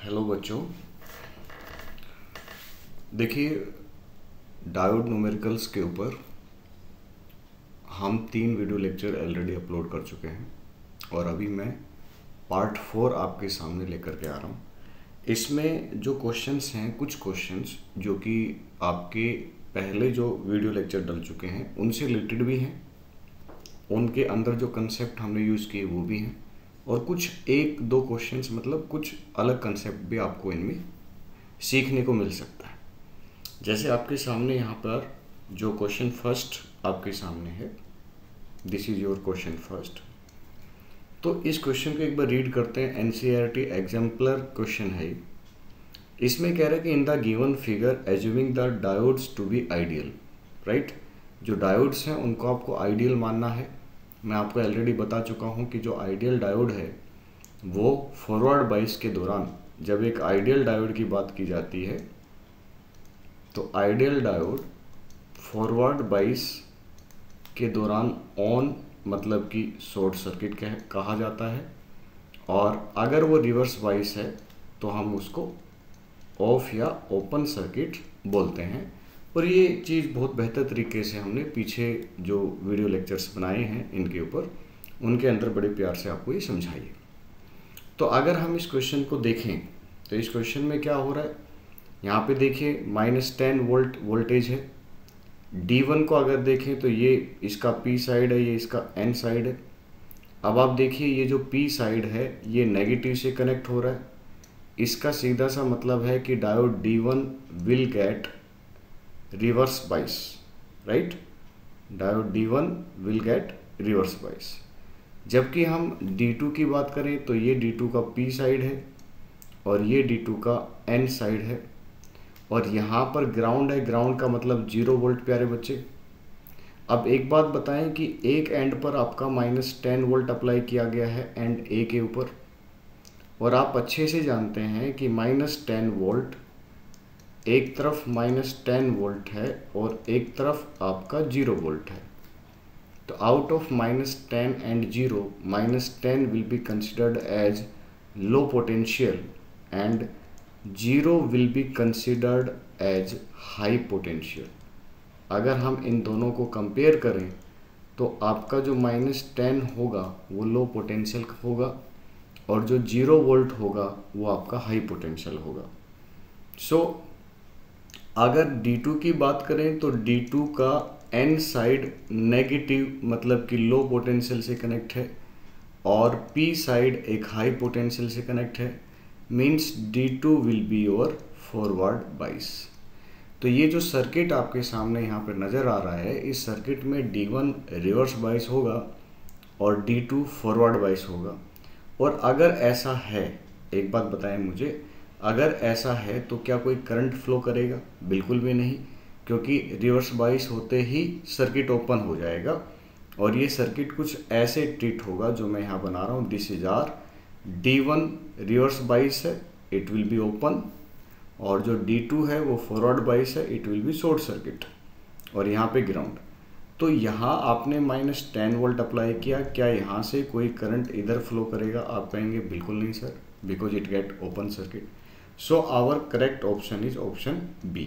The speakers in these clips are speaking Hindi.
हेलो बच्चों, देखिए डायोड न्यूमेरिकल्स के ऊपर हम 3 वीडियो लेक्चर ऑलरेडी अपलोड कर चुके हैं और अभी मैं पार्ट 4 आपके सामने लेकर के आ रहा हूँ। इसमें जो क्वेश्चंस हैं, कुछ क्वेश्चंस जो कि आपके पहले जो वीडियो लेक्चर डल चुके हैं उनसे रिलेटेड भी हैं, उनके अंदर जो कंसेप्ट हमने यूज़ किए वो भी हैं, और कुछ 1-2 क्वेश्चंस मतलब कुछ अलग कंसेप्ट भी आपको इनमें सीखने को मिल सकता है। जैसे आपके सामने यहाँ पर जो क्वेश्चन फर्स्ट आपके सामने है, this is your question first. तो इस क्वेश्चन को एक बार रीड करते हैं। एनसीईआरटी एग्जाम्पलर क्वेश्चन है। इसमें कह रहा है कि in the given figure assuming the diodes to be ideal, right. जो डायोड्स हैं उनको आपको आइडियल मानना है। मैं आपको ऑलरेडी बता चुका हूँ कि जो आइडियल डायोड है वो फॉरवर्ड बाइस के दौरान, जब एक आइडियल डायोड की बात की जाती है तो आइडियल डायोड फॉरवर्ड बाइस के दौरान ऑन मतलब कि शॉर्ट सर्किट कहा जाता है, और अगर वो रिवर्स बाइस है तो हम उसको ऑफ या ओपन सर्किट बोलते हैं। और ये चीज़ बहुत बेहतर तरीके से हमने पीछे जो वीडियो लेक्चर्स बनाए हैं इनके ऊपर, उनके अंदर बड़े प्यार से आपको ये समझाइए। तो अगर हम इस क्वेश्चन को देखें तो इस क्वेश्चन में क्या हो रहा है, यहाँ पे देखिए -10 वोल्ट वोल्टेज है। D1 को अगर देखें तो ये इसका P साइड है, ये इसका N साइड है। अब आप देखिए ये जो P साइड है ये नेगेटिव से कनेक्ट हो रहा है। इसका सीधा सा मतलब है कि diode D1 will get reverse bias, right. Diode D1 will get reverse bias. जबकि हम D2 की बात करें तो ये D2 का P साइड है और ये D2 का N साइड है, और यहाँ पर ग्राउंड है। ग्राउंड का मतलब 0 वोल्ट प्यारे बच्चे। अब एक बात बताएं कि एक एंड पर आपका -10 वोल्ट अप्लाई किया गया है एंड ए के ऊपर, और आप अच्छे से जानते हैं कि -10 वोल्ट एक तरफ -10 वोल्ट है और एक तरफ आपका 0 वोल्ट है। तो out of -10 and 0, -10 will be considered as low potential and 0 will be considered as high potential. अगर हम इन दोनों को कंपेयर करें तो आपका जो -10 होगा वो लो पोटेंशियल होगा और जो 0 वोल्ट होगा वो आपका हाई पोटेंशियल होगा। सो अगर D2 की बात करें तो D2 का N साइड नेगेटिव मतलब कि लो पोटेंशियल से कनेक्ट है और P साइड एक हाई पोटेंशियल से कनेक्ट है, means D2 will be your forward बाइस। तो ये जो सर्किट आपके सामने यहाँ पर नज़र आ रहा है, इस सर्किट में D1 रिवर्स बाइस होगा और D2 फॉरवर्ड बाइस होगा। और अगर ऐसा है, एक बात बताएं मुझे, अगर ऐसा है तो क्या कोई करंट फ्लो करेगा? बिल्कुल भी नहीं, क्योंकि रिवर्स बाइस होते ही सर्किट ओपन हो जाएगा। और ये सर्किट कुछ ऐसे ट्रीट होगा जो मैं यहाँ बना रहा हूँ। This is are D1 reverse bias है, इट विल बी ओपन, और जो D2 है वो फॉरवर्ड बाइस है, it will be short circuit, और यहाँ पे ग्राउंड। तो यहाँ आपने -10 वोल्ट अप्लाई किया, क्या यहाँ से कोई करंट इधर फ्लो करेगा? आप कहेंगे बिल्कुल नहीं sir, because it get open circuit. So our correct option is option B.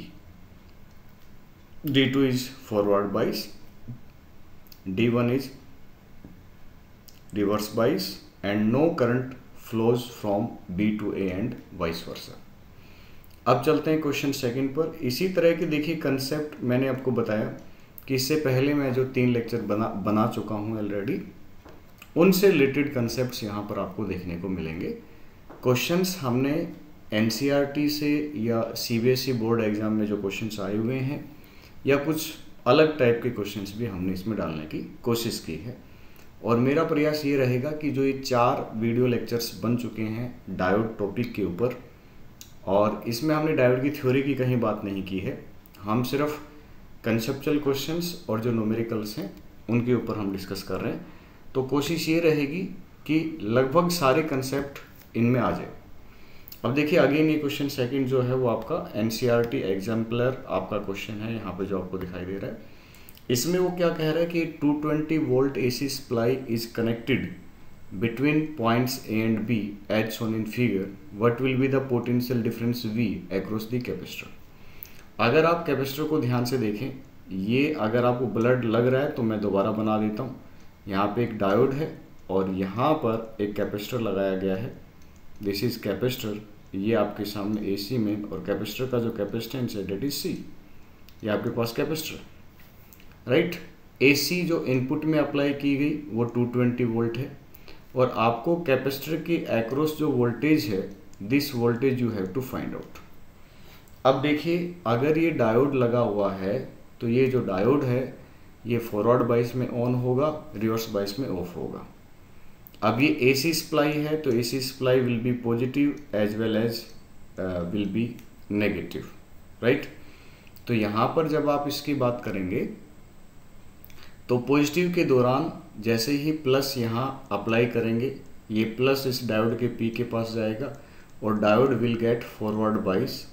D2 is forward bias, D1 is reverse bias, and no current flows from B to A and vice versa. अब चलते हैं क्वेश्चन सेकंड पर। इसी तरह के देखिए कंसेप्ट मैंने आपको बताया कि इससे पहले मैं जो 3 लेक्चर बना चुका हूँ ऑलरेडी, उनसे रिलेटेड कंसेप्ट्स यहाँ पर आपको देखने को मिलेंगे। क्वेश्चंस हमने एनसीईआरटी से या सीबीएसई बोर्ड एग्जाम में जो क्वेश्चंस आए हुए हैं, या कुछ अलग टाइप के क्वेश्चंस भी हमने इसमें डालने की कोशिश की है। और मेरा प्रयास ये रहेगा कि जो ये 4 वीडियो लेक्चर्स बन चुके हैं डायोड टॉपिक के ऊपर, और इसमें हमने डायोड की थ्योरी की कहीं बात नहीं की है, हम सिर्फ कंसेप्चुअल क्वेश्चंस और जो न्यूमेरिकल्स हैं उनके ऊपर हम डिस्कस कर रहे हैं। तो कोशिश ये रहेगी कि लगभग सारे कंसेप्ट इनमें आ जाए। अब देखिए अगेन ये क्वेश्चन सेकंड जो है वो आपका एनसीईआरटी एग्जाम्पलर आपका क्वेश्चन है, यहाँ पे जो आपको दिखाई दे रहा है। इसमें वो क्या कह रहा है कि 220 volt AC supply is connected between points A and B as shown in figure, what will be the potential difference V across the capacitor? अगर आप कैपेसिटर को ध्यान से देखें, ये अगर आपको ब्लड लग रहा है तो मैं दोबारा बना देता हूँ। यहाँ पे एक डायोड है और यहाँ पर एक कैपेसिटर लगाया गया है। दिस इज कैपेसिटर, ये आपके सामने AC में, और कैपेसिटर का जो कैपेसिटेंस है डेट इज C। ये आपके पास कैपेसिटर, राइट। AC जो इनपुट में अप्लाई की गई वो 220 वोल्ट है, और आपको कैपेसिटर के अक्रॉस जो वोल्टेज है, this voltage you have to find out. अब देखिए, अगर ये डायोड लगा हुआ है तो ये जो डायोड है ये फॉरवर्ड बाइस में ऑन होगा, रिवर्स बाइस में ऑफ होगा। अब ये AC सप्लाई है तो AC supply will be positive as well as will be negative, right. तो यहाँ पर जब आप इसकी बात करेंगे तो पॉजिटिव के दौरान जैसे ही प्लस यहाँ अप्लाई करेंगे, ये प्लस इस डायोड के P के पास जाएगा और डायोड विल गेट फॉरवर्ड बाइस।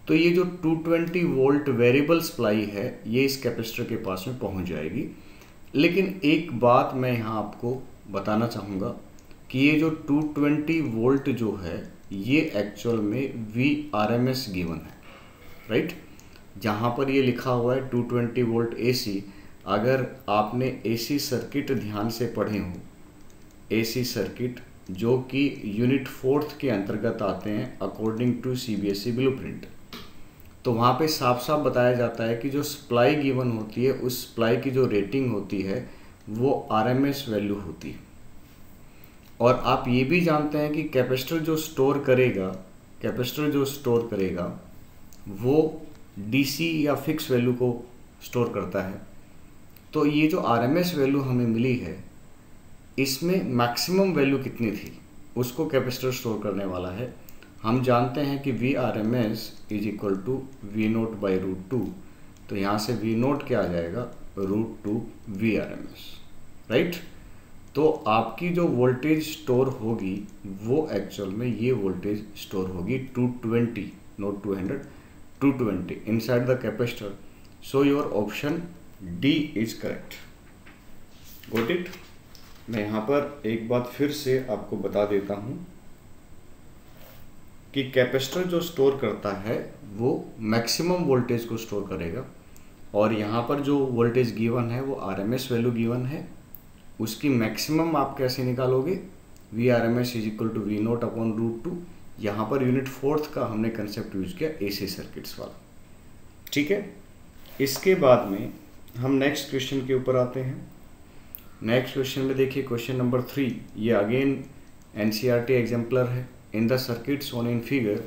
तो ये जो 220 वोल्ट वेरिएबल सप्लाई है ये इस कैपेसिटर के पास में पहुंच जाएगी। लेकिन एक बात मैं यहाँ आपको बताना चाहूँगा कि ये जो 220 वोल्ट जो है ये एक्चुअल में VRMS गिवन है, राइट। जहाँ पर ये लिखा हुआ है 220 वोल्ट AC, अगर आपने AC सर्किट ध्यान से पढ़े हो, AC सर्किट जो कि यूनिट 4th के अंतर्गत आते हैं अकॉर्डिंग टू CBSE ब्लूप्रिंट, तो वहाँ पे साफ साफ बताया जाता है कि जो सप्लाई गिवन होती है उस सप्लाई की जो रेटिंग होती है वो RMS वैल्यू होती है। और आप ये भी जानते हैं कि कैपेसिटर जो स्टोर करेगा वो DC या फिक्स वैल्यू को स्टोर करता है। तो ये जो RMS वैल्यू हमें मिली है इसमें मैक्सिमम वैल्यू कितनी थी उसको कैपेसिटर स्टोर करने वाला है। हम जानते हैं कि VRMS is equal to V0/√2, तो यहाँ से V0 क्या आ जाएगा, √2 VRMS, राइट। तो आपकी जो वोल्टेज स्टोर होगी वो एक्चुअल में ये वोल्टेज स्टोर होगी 220, not 200, 220 inside the capacitor. So your option D is correct. Got it. मैं यहाँ पर एक बात फिर से आपको बता देता हूँ कि कैपेसिटर जो स्टोर करता है वो मैक्सिमम वोल्टेज को स्टोर करेगा, और यहाँ पर जो वोल्टेज गिवन है वो RMS वैल्यू गिवन है। उसकी मैक्सिमम आप कैसे निकालोगे, VRMS is equal to V0/√2। यहाँ पर यूनिट 4th का हमने कंसेप्ट यूज किया AC सर्किट्स वाला, ठीक है। इसके बाद में हम नेक्स्ट क्वेश्चन के ऊपर आते हैं। नेक्स्ट क्वेश्चन में देखिए क्वेश्चन नंबर 3, ये अगेन NCERT एग्जाम्पलर है। In the circuit shown in figure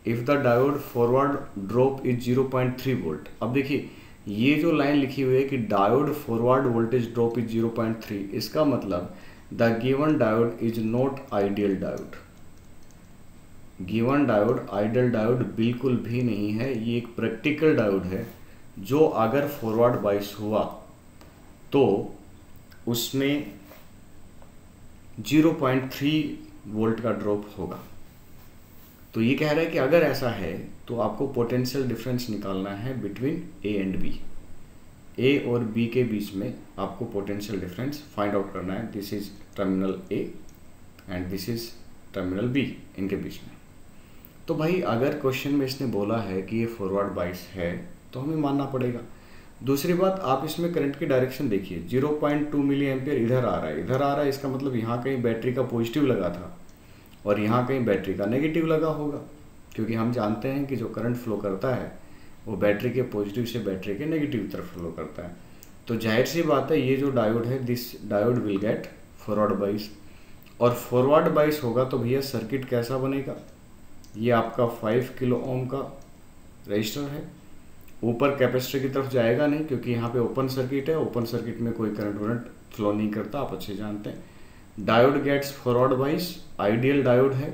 if the diode forward drop is 0.3 volt. अब देखिए ये जो लाइन लिखी हुई है कि diode forward voltage drop is 0.3, इसका मतलब the given diode is not ideal diode. Given diode ideal diode बिल्कुल भी नहीं है, ये एक प्रैक्टिकल डायोड है जो अगर फॉरवर्ड बाइस हुआ तो उसमें 0.3 वोल्ट का ड्रॉप होगा। तो ये कह रहा है कि अगर ऐसा है तो आपको पोटेंशियल डिफरेंस निकालना है between A and B। A और B के बीच में आपको पोटेंशियल डिफरेंस फाइंड आउट करना है। This is terminal A and this is terminal B, इनके बीच में। तो भाई अगर क्वेश्चन में इसने बोला है कि ये फॉरवर्ड बाइस है तो हमें मानना पड़ेगा। दूसरी बात, आप इसमें करंट की डायरेक्शन देखिए, 0.2 मिली एम्पियर इधर आ रहा है, इसका मतलब यहाँ कहीं बैटरी का पॉजिटिव लगा था और यहाँ कहीं बैटरी का नेगेटिव लगा होगा, क्योंकि हम जानते हैं कि जो करंट फ्लो करता है वो बैटरी के पॉजिटिव से बैटरी के नेगेटिव तरफ फ्लो करता है। तो जाहिर सी बात है ये जो डायोड है, this diode will get forward बाइस, और फॉरवर्ड बाइस होगा तो भैया सर्किट कैसा बनेगा, ये आपका 5 किलो ओम का रजिस्टर है, ऊपर कैपेसिटर की तरफ जाएगा नहीं क्योंकि यहाँ पे ओपन सर्किट है, ओपन सर्किट में कोई करंट वरंट फ्लो नहीं करता, आप अच्छे जानते हैं। Diode gets forward bias, ideal diode है,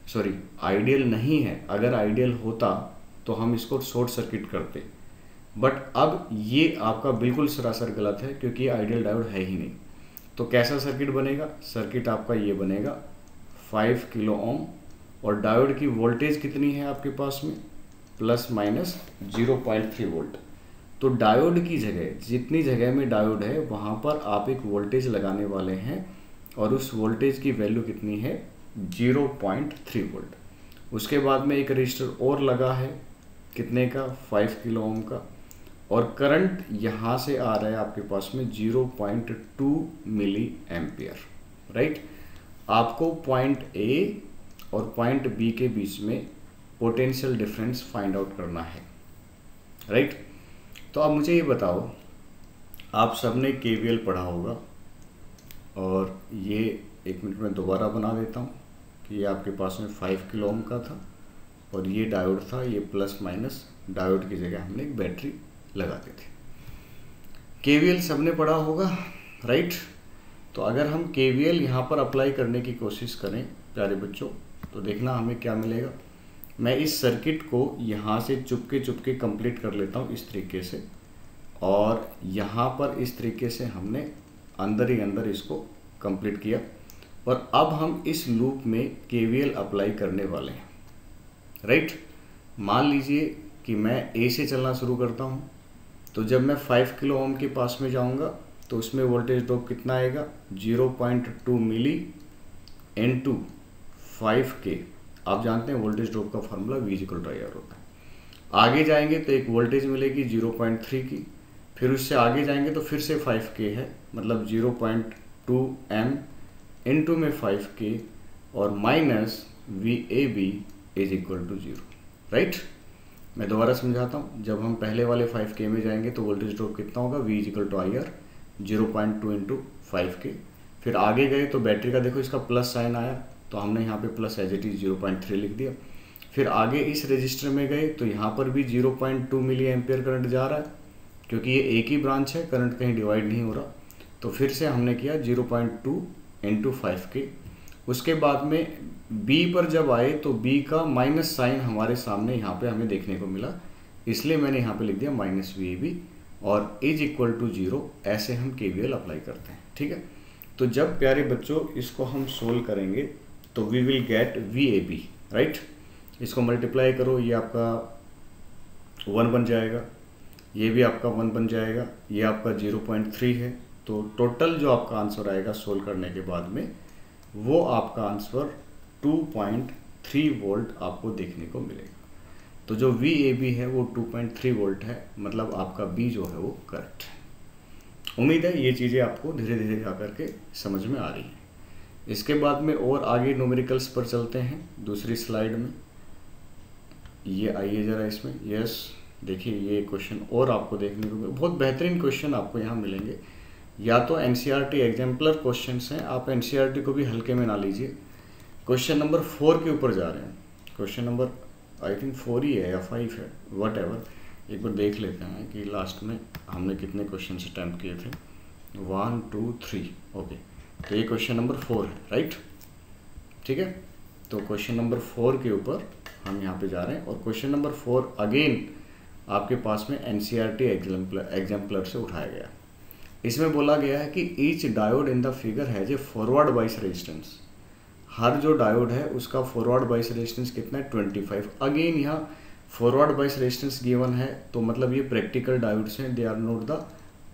सॉरी आइडियल नहीं है, अगर आइडियल होता तो हम इसको शॉर्ट सर्किट करते, बट अब ये आपका बिल्कुल सरासर गलत है क्योंकि ये आइडियल डायोड है ही नहीं। तो कैसा सर्किट बनेगा, सर्किट आपका ये बनेगा 5 किलो ओम, और डायोड की वोल्टेज कितनी है आपके पास में, प्लस माइनस 0.3 वोल्ट। तो डायोड की जगह, जितनी जगह में डायोड है वहाँ पर आप एक वोल्टेज लगाने वाले हैं और उस वोल्टेज की वैल्यू कितनी है 0.3 वोल्ट। उसके बाद में एक रजिस्टर और लगा है कितने का 5 किलो ओम का, और करंट यहाँ से आ रहा है आपके पास में 0.2 मिली एम्पियर, राइट। आपको पॉइंट ए और पॉइंट बी के बीच में पोटेंशियल डिफरेंस फाइंड आउट करना है, राइट। तो अब मुझे ये बताओ, आप सबने केवीएल पढ़ा होगा, और ये 1 मिनट में दोबारा बना देता हूँ कि ये आपके पास में 5 किलो ओम का था और ये डायोड था, ये प्लस माइनस डायोड की जगह हमने एक बैटरी लगाते थे। केवीएल सबने पढ़ा होगा, राइट। तो अगर हम केवीएल यहाँ पर अप्लाई करने की कोशिश करें प्यारे बच्चों, तो देखना हमें क्या मिलेगा। मैं इस सर्किट को यहाँ से चुपके कंप्लीट कर लेता हूँ इस तरीके से, और यहाँ पर इस तरीके से हमने अंदर ही अंदर इसको कंप्लीट किया, और अब हम इस लूप में केवीएल अप्लाई करने वाले हैं, राइट। मान लीजिए कि मैं ए से चलना शुरू करता हूँ, तो जब मैं 5 किलो ओम के पास में जाऊँगा तो उसमें वोल्टेज ड्रॉप कितना आएगा 0.2 मिली इनटू 5K। आप जानते हैं वोल्टेज ड्रॉप का फार्मूला V=IR होता है। आगे जाएंगे तो एक वोल्टेज मिलेगी 0.3 की, फिर उससे आगे जाएंगे तो फिर से 5K है, मतलब 0.2 M इनटू में 5K और माइनस VAB=0, राइट। मैं दोबारा समझाता हूँ। जब हम पहले वाले 5K में जाएंगे तो वोल्टेज ड्रॉप कितना होगा V=IR 0.2 इंटू 5K। फिर आगे गए तो बैटरी का देखो इसका प्लस साइन आया, तो हमने यहाँ पे प्लस एज इट इज 0.3 लिख दिया। फिर आगे इस रजिस्टर में गए तो यहाँ पर भी 0.2 मिली एम्पियर करंट जा रहा है, क्योंकि ये एक ही ब्रांच है, करंट कहीं डिवाइड नहीं हो रहा। तो फिर से हमने किया 0.2 इंटू 5K। उसके बाद में B पर जब आए तो B का माइनस साइन हमारे सामने यहाँ पे हमें देखने को मिला, इसलिए मैंने यहाँ पे लिख दिया माइनस VAB और =0। ऐसे हम KVL अप्लाई करते हैं, ठीक है। तो जब प्यारे बच्चों इसको हम सोल्व करेंगे तो we will get VAB, right. इसको मल्टीप्लाई करो, ये आपका 1 बन जाएगा, ये भी आपका 1 बन जाएगा, ये आपका 0.3 है। तो टोटल जो आपका आंसर आएगा सोल्व करने के बाद में, वो आपका आंसर 2.3 वोल्ट आपको देखने को मिलेगा। तो जो VAB है वो 2.3 वोल्ट है, मतलब आपका B जो है वो करेक्ट है। उम्मीद है ये चीज़ें आपको धीरे धीरे जाकर के समझ में आ रही है। इसके बाद में और आगे न्यूमेरिकल्स पर चलते हैं दूसरी स्लाइड में। ये आइए ज़रा इसमें, यस देखिए ये क्वेश्चन और आपको देखने को बहुत बेहतरीन क्वेश्चन आपको यहाँ मिलेंगे। या तो NCERT एग्जाम्पलर क्वेश्चंस हैं, आप NCERT को भी हल्के में ना लीजिए। क्वेश्चन नंबर 4 के ऊपर जा रहे हैं। क्वेश्चन नंबर आई थिंक 4 ही है या 5 है, वट एवर। एक बार देख लेते हैं कि लास्ट में हमने कितने क्वेश्चन अटैम्प्ट किए थे। 1 2 3, ओके। तो ये क्वेश्चन नंबर 4 है, राइट, ठीक है। तो क्वेश्चन नंबर 4 के ऊपर हम यहाँ पे जा रहे हैं, और क्वेश्चन नंबर 4 अगेन आपके पास में NCERT एग्जाम्पलर से उठाया गया। इसमें बोला गया है कि each diode in the figure has a forward bias resistance. हर जो डायोड है उसका फॉरवर्ड बाइस रेजिस्टेंस कितना है 25। अगेन यहाँ फॉरवर्ड बाइस रेजिस्टेंस गिवन है, तो मतलब ये प्रैक्टिकल डायोड्स हैं, they are not the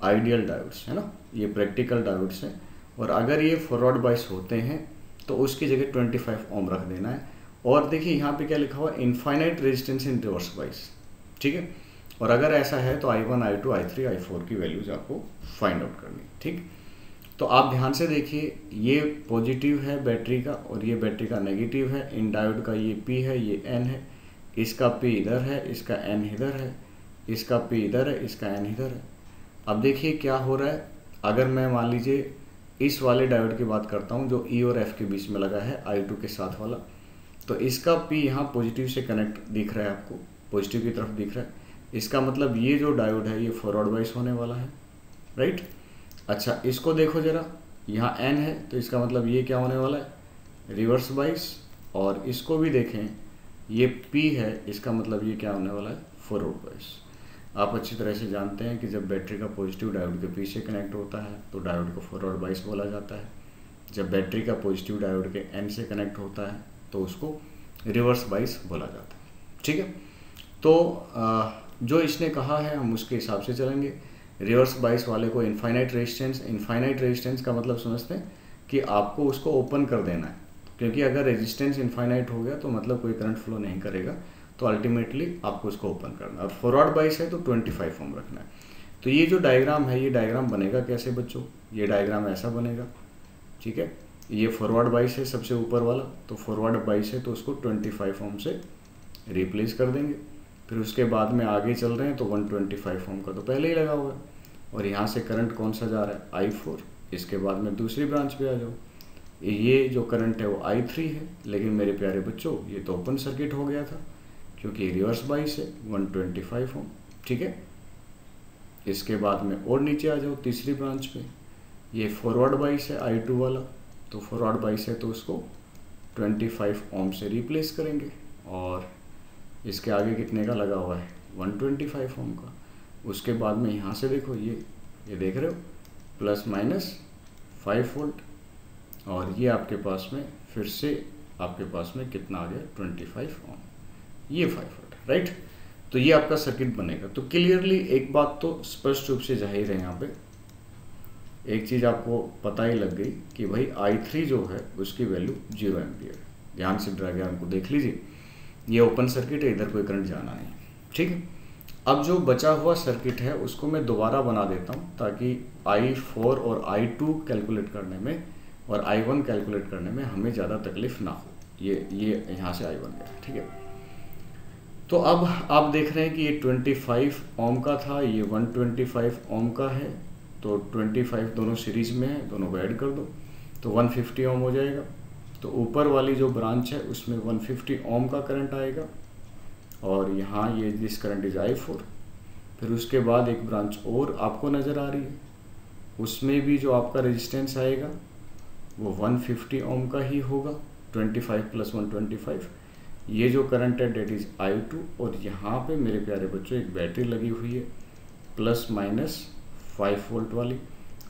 ideal diodes, है ना। ये प्रैक्टिकल डायोड्स हैं, और अगर ये फॉरवर्ड बाइस होते हैं तो उसकी जगह 25 ओम रख देना है। और देखिए यहाँ पे क्या लिखा हुआ, infinite resistance in reverse bias, ठीक है। और अगर ऐसा है तो I1 I2 I3 I4 की वैल्यूज आपको फाइंड आउट करनी, ठीक। तो आप ध्यान से देखिए, ये पॉजिटिव है बैटरी का और ये बैटरी का नेगेटिव है। इन डायोड का ये P है, ये N है, इसका P इधर है, इसका N इधर है, इसका P इधर है, इसका N इधर है। अब देखिए क्या हो रहा है, अगर मैं मान लीजिए इस वाले डायोड की बात करता हूँ जो E और F के बीच में लगा है I2 के साथ वाला, तो इसका P यहाँ पॉजिटिव से कनेक्ट दिख रहा है, आपको पॉजिटिव की तरफ दिख रहा है। इसका मतलब ये जो डायोड है ये फॉरवर्ड बाइस होने वाला है, राइट। अच्छा इसको देखो जरा, यहाँ N है तो इसका मतलब ये क्या होने वाला है, रिवर्स बाइस। और इसको भी देखें, ये P है, इसका मतलब ये क्या होने वाला है, फॉरवर्ड बाइस। आप अच्छी तरह से जानते हैं कि जब बैटरी का पॉजिटिव डायोड के P से कनेक्ट होता है तो डायोड को फॉरवर्ड बाइस बोला जाता है। जब बैटरी का पॉजिटिव डायोड के N से कनेक्ट होता है तो उसको रिवर्स बाइस बोला जाता है, ठीक है। तो जो इसने कहा है हम उसके हिसाब से चलेंगे। रिवर्स बाइस वाले को इनफाइनाइट रेजिस्टेंस का मतलब समझते हैं कि आपको उसको ओपन कर देना है, क्योंकि अगर रेजिस्टेंस इनफाइनाइट हो गया तो मतलब कोई करंट फ्लो नहीं करेगा, तो अल्टीमेटली आपको उसको ओपन करना है। और फॉरवर्ड बाइस है तो 25 ओम रखना है। तो ये जो डायग्राम है, ये डायग्राम बनेगा कैसे बच्चों, ये डायग्राम ऐसा बनेगा, ठीक है। ये फॉरवर्ड बाइस है सबसे ऊपर वाला, तो फॉरवर्ड बाइस है तो उसको 25 ओम से रिप्लेस कर देंगे। फिर उसके बाद में आगे चल रहे हैं तो 125 ओम का तो पहले ही लगा हुआ है, और यहाँ से करंट कौन सा जा रहा है, I4। इसके बाद में दूसरी ब्रांच पे आ जाओ, ये जो करंट है वो I3 है, लेकिन मेरे प्यारे बच्चों ये तो ओपन सर्किट हो गया था क्योंकि रिवर्स बाइस है 125 ओम, ठीक है। इसके बाद में और नीचे आ जाओ तीसरी ब्रांच पे, ये फॉरवर्ड बाइस है I2 वाला, तो फॉरवर्ड बाइस है तो उसको 25 ओम से रिप्लेस करेंगे, और इसके आगे कितने का लगा हुआ है, 125 ओम का। उसके बाद में यहाँ से देखो, ये देख रहे हो प्लस माइनस 5 वोल्ट, और ये आपके पास में फिर से आपके पास में कितना आ गया, 25 ओम, ये 5 वोल्ट, राइट। तो ये आपका सर्किट बनेगा। तो क्लियरली एक बात तो स्पष्ट रूप से जाहिर है, यहाँ पे एक चीज़ आपको पता ही लग गई कि भाई I3 जो है उसकी वैल्यू 0 एम्पियर। ध्यान से डायग्राम को देख लीजिए, ये ओपन सर्किट है, इधर कोई करंट जाना नहीं, ठीक है। अब जो बचा हुआ सर्किट है उसको मैं दोबारा बना देता हूँ ताकि I4 और I2 कैलकुलेट करने में और I1 कैलकुलेट करने में हमें ज़्यादा तकलीफ ना हो। ये यहाँ से I1 गया, ठीक है। तो अब आप देख रहे हैं कि ये 25 ओम का था, ये 125 ओम का है, तो 25 दोनों सीरीज में है, दोनों को ऐड कर दो तो 150 ओम हो जाएगा। तो ऊपर वाली जो ब्रांच है उसमें 150 ओम का करंट आएगा, और यहाँ ये दिस करंट इज I4। फिर उसके बाद एक ब्रांच और आपको नज़र आ रही है, उसमें भी जो आपका रेजिस्टेंस आएगा वो 150 ओम का ही होगा, 25 प्लस 125। ये जो करंट है डेट इज I2, और यहाँ पे मेरे प्यारे बच्चों एक बैटरी लगी हुई है प्लस माइनस 5 वोल्ट वाली,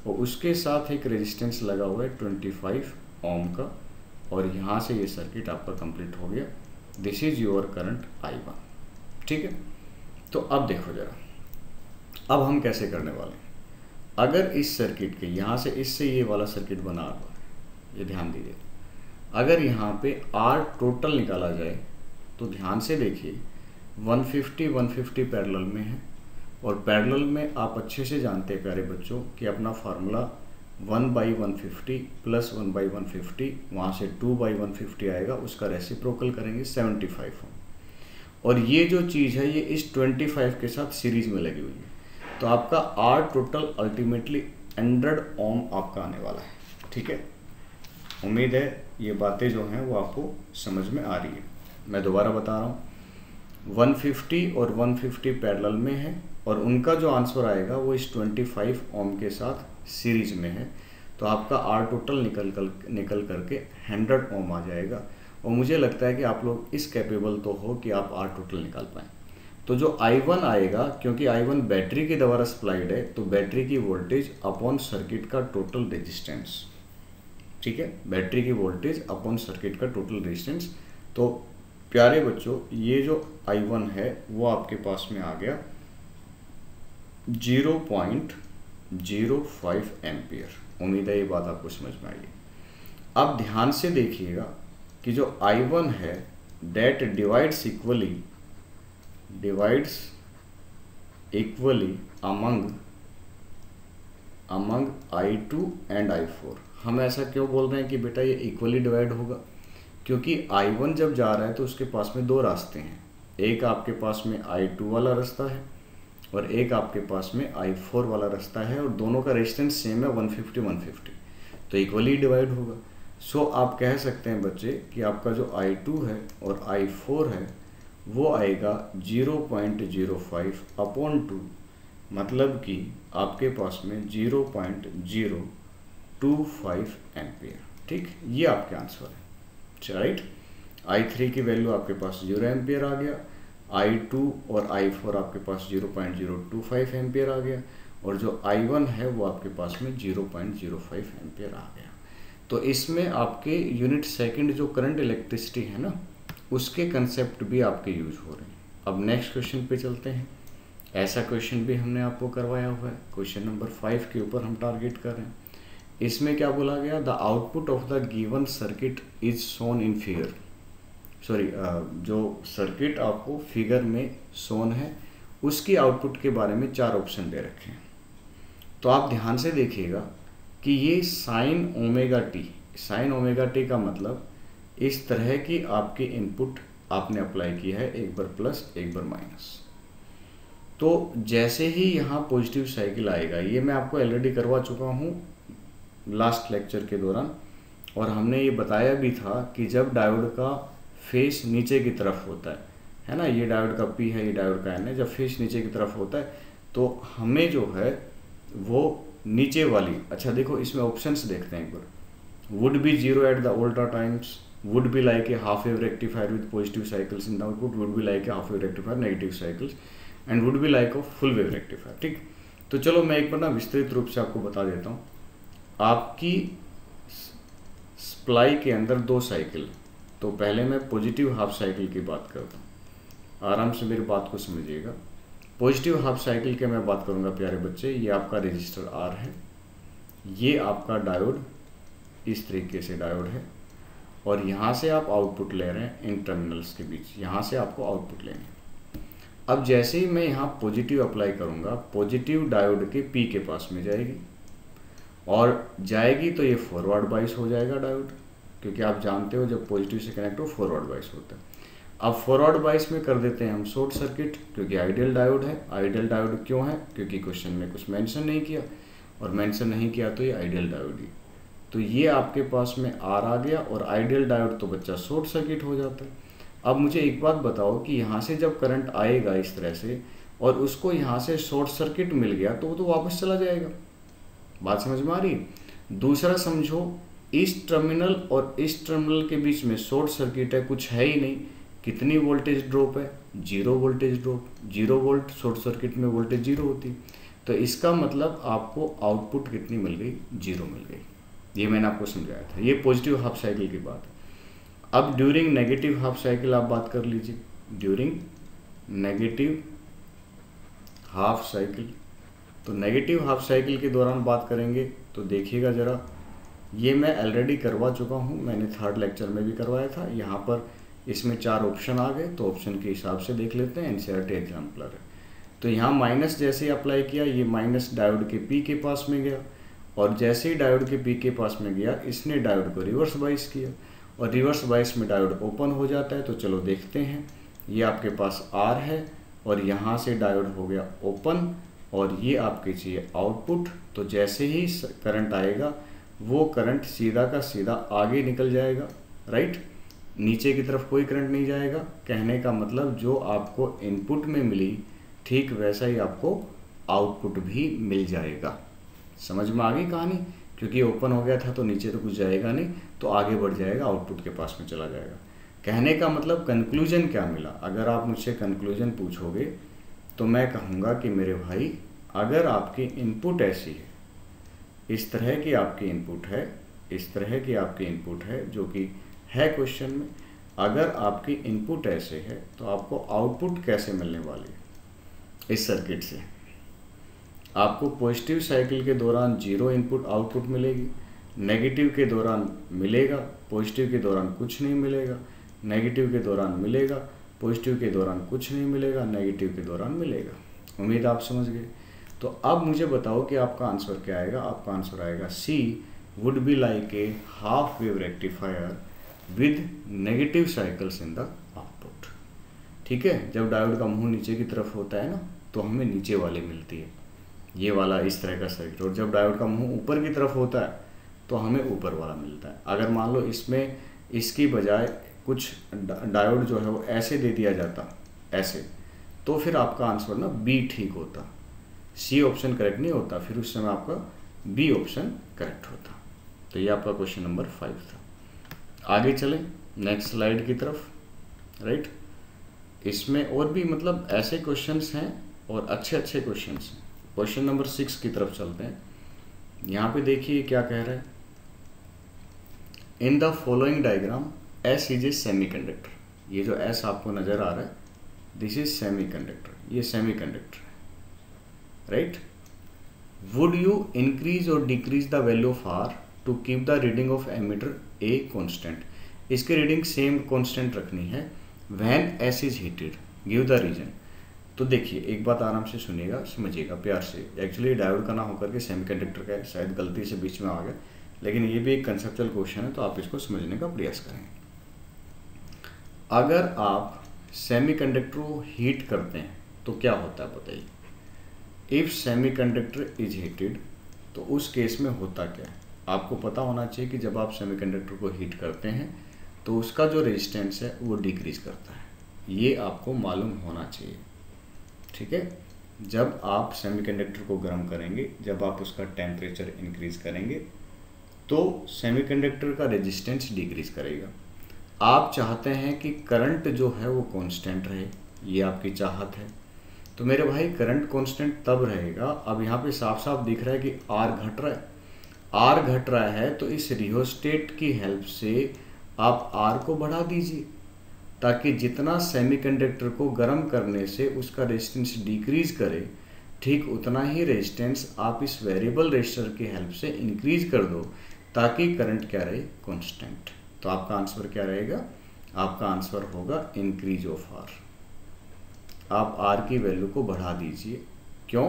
और उसके साथ एक रेजिस्टेंस लगा हुआ है 25 ओम का, और यहाँ से ये सर्किट आपका कंप्लीट हो गया। This is your current I1, ठीक है। तो अब देखो जरा, अब हम कैसे करने वाले हैं। अगर इस सर्किट के यहाँ से इससे ये वाला सर्किट बना हुआ है, ये ध्यान दीजिए, अगर यहाँ पे R टोटल निकाला जाए तो ध्यान से देखिए 150 पैरेलल में है, और पैरेलल में आप अच्छे से जानते हैं प्यारे बच्चों कि अपना फार्मूला 1/150 प्लस 1/150, वहाँ से 2/150 आएगा, उसका रेसिप्रोकल करेंगे 75 ओम, और ये जो चीज़ है ये इस 25 के साथ सीरीज में लगी हुई है, तो आपका R टोटल अल्टीमेटली 100 ओम आपका आने वाला है, ठीक है। उम्मीद है ये बातें जो हैं वो आपको समझ में आ रही है। मैं दोबारा बता रहा हूँ, 150 और 150 पैरेलल में है, और उनका जो आंसर आएगा वो इस 25 ओम के साथ सीरीज में है, तो आपका R टोटल निकल करके 100 ओम आ जाएगा। और मुझे लगता है कि आप लोग इस कैपेबल तो हो कि आप R टोटल निकाल पाएँ। तो जो I1 आएगा, क्योंकि I1 बैटरी के द्वारा सप्लाइड है, तो बैटरी की वोल्टेज अपॉन सर्किट का टोटल रेजिस्टेंस, ठीक है, बैटरी की वोल्टेज अपॉन सर्किट का टोटल रेजिस्टेंस। तो प्यारे बच्चों ये जो I1 है वो आपके पास में आ गया 0.05 एम्पियर। उम्मीद है ये बात आपको समझ में आई। अब ध्यान से देखिएगा कि जो I1 है that divides equally among I2 and I4। हम ऐसा क्यों बोल रहे हैं कि बेटा ये इक्वली डिवाइड होगा, क्योंकि I1 जब जा रहा है तो उसके पास में दो रास्ते हैं, एक आपके पास में I2 वाला रास्ता है और एक आपके पास में I4 वाला रास्ता है, और दोनों का रेजिस्टेंस सेम है 150, तो इक्वली डिवाइड होगा। सो आप कह सकते हैं बच्चे कि आपका जो I2 है और I4 है वो आएगा 0.05 अपॉन 2, मतलब कि आपके पास में 0.025 एम्पियर, ठीक, ये आपके आंसर है, राइट। I3 की वैल्यू आपके पास 0 एम्पियर आ गया, I2 और I4 आपके पास 0.025 एम्पियर आ गया, और जो I1 है वो आपके पास में 0.05 एम्पियर आ गया। तो इसमें आपके यूनिट सेकंड जो करंट इलेक्ट्रिसिटी है ना, उसके कंसेप्ट भी आपके यूज हो रहे हैं। अब नेक्स्ट क्वेश्चन पे चलते हैं। ऐसा क्वेश्चन भी हमने आपको करवाया हुआ है, क्वेश्चन नंबर 5 के ऊपर हम टारगेट कर रहे हैं। इसमें क्या बोला गया, the output of the given circuit is shown in figure, sorry जो सर्किट आपको फिगर में शोन है उसकी आउटपुट के बारे में 4 ऑप्शन दे रखे हैं। तो आप ध्यान से देखिएगा कि ये साइन ओमेगा टी का मतलब इस तरह की आपकी इनपुट आपने अप्लाई की है, एक बार प्लस एक बार माइनस। तो जैसे ही यहाँ पॉजिटिव साइकिल आएगा, ये मैं आपको ऑलरेडी करवा चुका हूँ लास्ट लेक्चर के दौरान, और हमने ये बताया भी था कि जब डायोड का फेस नीचे की तरफ होता है ना, ये डायोड का P है, ये डायोड का N है, जब फेस नीचे की तरफ होता है तो हमें जो है वो नीचे वाली, अच्छा देखो इसमें ऑप्शंस देखते हैं एक बार, would be zero at the उल्टा times, would be like a half wave rectifier with positive cycles in the output, would be like a half wave rectifier negative cycles, and would be like a full wave rectifier. ठीक, तो चलो मैं एक बार ना विस्तृत रूप से आपको बता देता हूँ। आपकी सप्लाई के अंदर 2 साइकिल, तो पहले मैं पॉजिटिव हाफ साइकिल की बात करता हूँ, आराम से मेरी बात को समझिएगा। पॉजिटिव हाफ साइकिल के मैं बात करूँगा प्यारे बच्चे, ये आपका रजिस्टर R है, ये आपका डायोड इस तरीके से डायोड है, और यहाँ से आप आउटपुट ले रहे हैं इन टर्मिनल्स के बीच, यहाँ से आपको आउटपुट लेंगे। अब जैसे ही मैं यहाँ पॉजिटिव अप्लाई करूँगा, पॉजिटिव डायोड के P के पास में जाएगी, और जाएगी तो ये फॉरवर्ड बाइस हो जाएगा डायोड, क्योंकि आप जानते हो जब पॉजिटिव से कनेक्ट हो फॉरवर्ड बाइस होता है। अब फॉरवर्ड बाइस में कर देते हैं हम शॉर्ट सर्किट, क्योंकि आइडियल डायोड है। आइडियल डायोड क्यों है, क्योंकि क्वेश्चन में कुछ मेंशन नहीं किया, और मेंशन नहीं किया तो ये आइडियल डायोड ही। तो ये आपके पास में R आ गया, और आइडियल डायोड तो बच्चा शॉर्ट सर्किट हो जाता है। अब मुझे एक बात बताओ कि यहाँ से जब करंट आएगा इस तरह से, और उसको यहाँ से शॉर्ट सर्किट मिल गया, तो वो तो वापस चला जाएगा। बात समझ में आ रही है? दूसरा समझो, इस टर्मिनल और इस टर्मिनल के बीच में शॉर्ट सर्किट है, कुछ है ही नहीं। कितनी वोल्टेज ड्रॉप है? 0 voltage drop. 0 volt short circuit में वोल्टेज 0 होती है, तो इसका मतलब आपको आउटपुट कितनी मिल गई? 0 मिल गई। ये मैंने आपको समझाया था, ये पॉजिटिव हाफ साइकिल की बात है। अब ड्यूरिंग नेगेटिव हाफ साइकिल आप बात कर लीजिए। ड्यूरिंग नेगेटिव हाफ साइकिल, तो नेगेटिव हाफ साइकिल के दौरान बात करेंगे तो देखिएगा ज़रा, ये मैं ऑलरेडी करवा चुका हूँ, मैंने 3rd लेक्चर में भी करवाया था। यहाँ पर इसमें 4 ऑप्शन आ गए, तो ऑप्शन के हिसाब से देख लेते हैं, एनसीईआरटी एग्जाम्पलर है। तो यहाँ माइनस जैसे ही अप्लाई किया, ये माइनस डायोड के P के पास में गया, और जैसे ही डायोड के P के पास में गया, इसने डायोड को रिवर्स बाइस किया, और रिवर्स बाइस में डायोड ओपन हो जाता है। तो चलो देखते हैं, ये आपके पास R है, और यहाँ से डायोड हो गया ओपन, और ये आपके चाहिए आउटपुट। तो जैसे ही करंट आएगा, वो करंट सीधा का सीधा आगे निकल जाएगा, राइट, नीचे की तरफ कोई करंट नहीं जाएगा। कहने का मतलब जो आपको इनपुट में मिली, ठीक वैसा ही आपको आउटपुट भी मिल जाएगा। समझ में आ गई कहानी? क्योंकि ओपन हो गया था तो नीचे तो कुछ जाएगा नहीं, तो आगे बढ़ जाएगा, आउटपुट के पास में चला जाएगा। कहने का मतलब कंक्लूजन क्या मिला? अगर आप मुझसे कंक्लूजन पूछोगे तो मैं कहूँगा कि मेरे भाई, अगर आपकी इनपुट ऐसी है, इस तरह की आपकी इनपुट है, इस तरह की आपकी इनपुट है जो कि है क्वेश्चन में, अगर आपकी इनपुट ऐसे है तो आपको आउटपुट कैसे मिलने वाली है? इस सर्किट से आपको पॉजिटिव साइकिल के दौरान 0 इनपुट आउटपुट मिलेगी, नेगेटिव के दौरान मिलेगा, पॉजिटिव के दौरान कुछ नहीं मिलेगा, नेगेटिव के दौरान मिलेगा, पॉजिटिव के दौरान कुछ नहीं मिलेगा, नेगेटिव के दौरान मिलेगा। उम्मीद आप समझ गए। तो अब मुझे बताओ कि आपका आंसर क्या आएगा? आपका आंसर आएगा C, would be like a half wave rectifier with negative cycles in the output. ठीक है, जब डायोड का मुंह नीचे की तरफ होता है ना, तो हमें नीचे वाली मिलती है, ये वाला इस तरह का सर्किट, और जब डायोड का मुंह ऊपर की तरफ होता है तो हमें ऊपर वाला मिलता है। अगर मान लो इसमें इसकी बजाय कुछ डायोड जो है वो ऐसे दे दिया जाता, ऐसे, तो फिर आपका आंसर ना B ठीक होता, C ऑप्शन करेक्ट नहीं होता, फिर उस समय आपका B ऑप्शन करेक्ट होता। तो ये आपका क्वेश्चन नंबर 5 था। आगे चलें नेक्स्ट स्लाइड की तरफ, राइट। इसमें और भी मतलब ऐसे क्वेश्चंस हैं और अच्छे अच्छे क्वेश्चंस हैं। क्वेश्चन नंबर 6 की तरफ चलते हैं। यहाँ पे देखिए क्या कह रहा है, in the following diagram S is a semiconductor. ये जो S आपको नजर आ रहा है, दिस इज सेमीकंडक्टर, ये सेमीकंडक्टर है, राइट। वुड यू इंक्रीज और decrease the value of R to keep the reading of ammeter a constant. इसकी रीडिंग सेम कॉन्स्टेंट रखनी है। When S is heated give the reason. तो देखिए एक बात आराम से सुनिएगा, समझिएगा प्यार से। एक्चुअली डायोड का ना होकर के सेमीकंडक्टर का है, शायद गलती से बीच में आ गया, लेकिन ये भी एक कंसेप्चुअल क्वेश्चन है, तो आप इसको समझने का प्रयास करें। अगर आप सेमीकंडक्टर को हीट करते हैं तो क्या होता है बताइए। इफ सेमीकंडक्टर इज हीटेड, तो उस केस में होता क्या है आपको पता होना चाहिए कि जब आप सेमीकंडक्टर को हीट करते हैं तो उसका जो रेजिस्टेंस है वो डिक्रीज करता है। ये आपको मालूम होना चाहिए, ठीक है। जब आप सेमीकंडक्टर को गर्म करेंगे, जब आप उसका टेम्परेचर इंक्रीज करेंगे तो सेमीकंडक्टर का रेजिस्टेंस डिक्रीज करेगा। आप चाहते हैं कि करंट जो है वो कांस्टेंट रहे, ये आपकी चाहत है। तो मेरे भाई करंट कांस्टेंट तब रहेगा, अब यहाँ पे साफ साफ दिख रहा है कि आर घट रहा है। आर घट रहा है तो इस रियोस्टेट की हेल्प से आप आर को बढ़ा दीजिए, ताकि जितना सेमीकंडक्टर को गर्म करने से उसका रेजिस्टेंस डिक्रीज करे, ठीक उतना ही रेजिस्टेंस आप इस वेरिएबल रेजिस्टर की हेल्प से इंक्रीज कर दो, ताकि करंट क्या रहे, कांस्टेंट। तो आपका आंसर क्या रहेगा, आपका आंसर होगा इंक्रीज ऑफ आर। आप आर की वैल्यू को बढ़ा दीजिए। क्यों?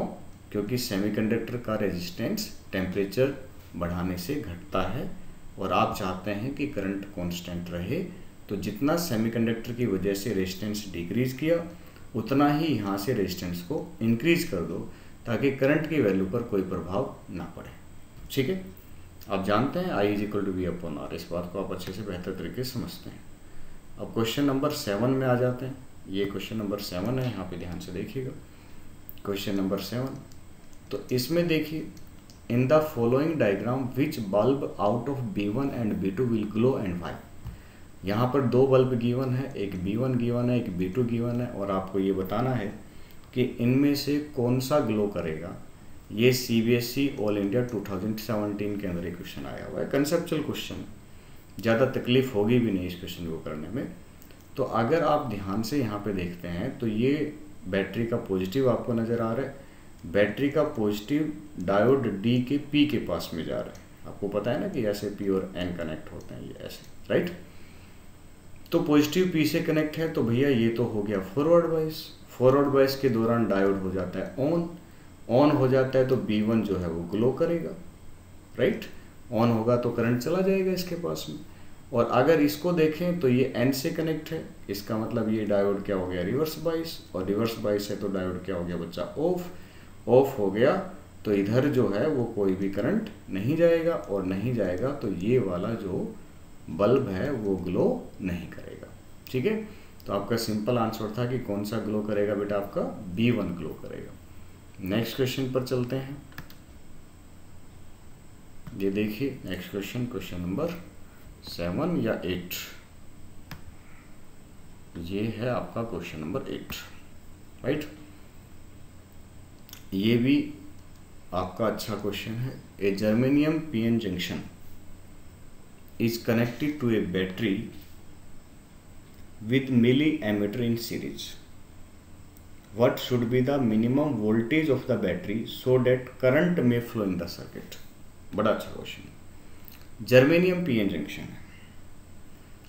क्योंकि सेमीकंडक्टर का रेजिस्टेंस टेम्परेचर बढ़ाने से घटता है और आप चाहते हैं कि करंट कांस्टेंट रहे। तो जितना सेमीकंडक्टर की वजह से रेजिस्टेंस डिक्रीज किया, उतना ही यहाँ से रेजिस्टेंस को इंक्रीज कर दो, ताकि करंट की वैल्यू पर कोई प्रभाव ना पड़े। ठीक है, आप जानते हैं I is equal to V upon R। इस बात को आप अच्छे से बेहतर तरीके से समझते हैं। अब क्वेश्चन नंबर 7 में आ जाते हैं। ये क्वेश्चन नंबर 7 है, यहाँ पे ध्यान से देखिएगा। क्वेश्चन नंबर 7, तो इसमें देखिए, in the following diagram which bulb out of B1 and B2 will glow and why. यहाँ पर दो बल्ब गिवन है, एक B1 गिवन है, एक B2 गिवन है, और आपको ये बताना है कि इनमें से कौन सा ग्लो करेगा। ये CBSE ऑल इंडिया 2017 के अंदर एक क्वेश्चन आया हुआ है, कंसेप्चुअल क्वेश्चन, ज़्यादा तकलीफ होगी भी नहीं इस क्वेश्चन को करने में। तो अगर आप ध्यान से यहाँ पे देखते हैं तो ये बैटरी का पॉजिटिव आपको नज़र आ रहा है। बैटरी का पॉजिटिव डायोड D के P के पास में जा रहा है। आपको पता है ना कि ऐसे P और N कनेक्ट होते हैं, ये ऐसे, राइट। तो पॉजिटिव P से कनेक्ट है, तो भैया ये तो हो गया फॉरवर्ड बायस। फॉरवर्ड बायस के दौरान डायोड हो जाता है ऑन हो जाता है, तो B1 जो है वो ग्लो करेगा, राइट। ऑन होगा तो करंट चला जाएगा इसके पास में। और अगर इसको देखें तो ये N से कनेक्ट है, इसका मतलब ये डायोड क्या हो गया, रिवर्स बायस। और रिवर्स बायस है तो डायोड क्या हो गया बच्चा, ऑफ हो गया। तो इधर जो है वो कोई भी करंट नहीं जाएगा, और नहीं जाएगा तो ये वाला जो बल्ब है वो ग्लो नहीं करेगा। ठीक है, तो आपका सिंपल आंसर था कि कौन सा ग्लो करेगा बेटा, आपका B1 ग्लो करेगा। नेक्स्ट क्वेश्चन पर चलते हैं। ये देखिए नेक्स्ट क्वेश्चन, क्वेश्चन नंबर 7 या 8, ये है आपका क्वेश्चन नंबर 8, राइट। ये भी आपका अच्छा क्वेश्चन है। A germanium PN junction is connected to a battery with milliammeter in series. What should be the minimum voltage of the battery so that current may flow in the circuit? बड़ा अच्छा क्वेश्चन। जर्मेनियम PN जंक्शन है।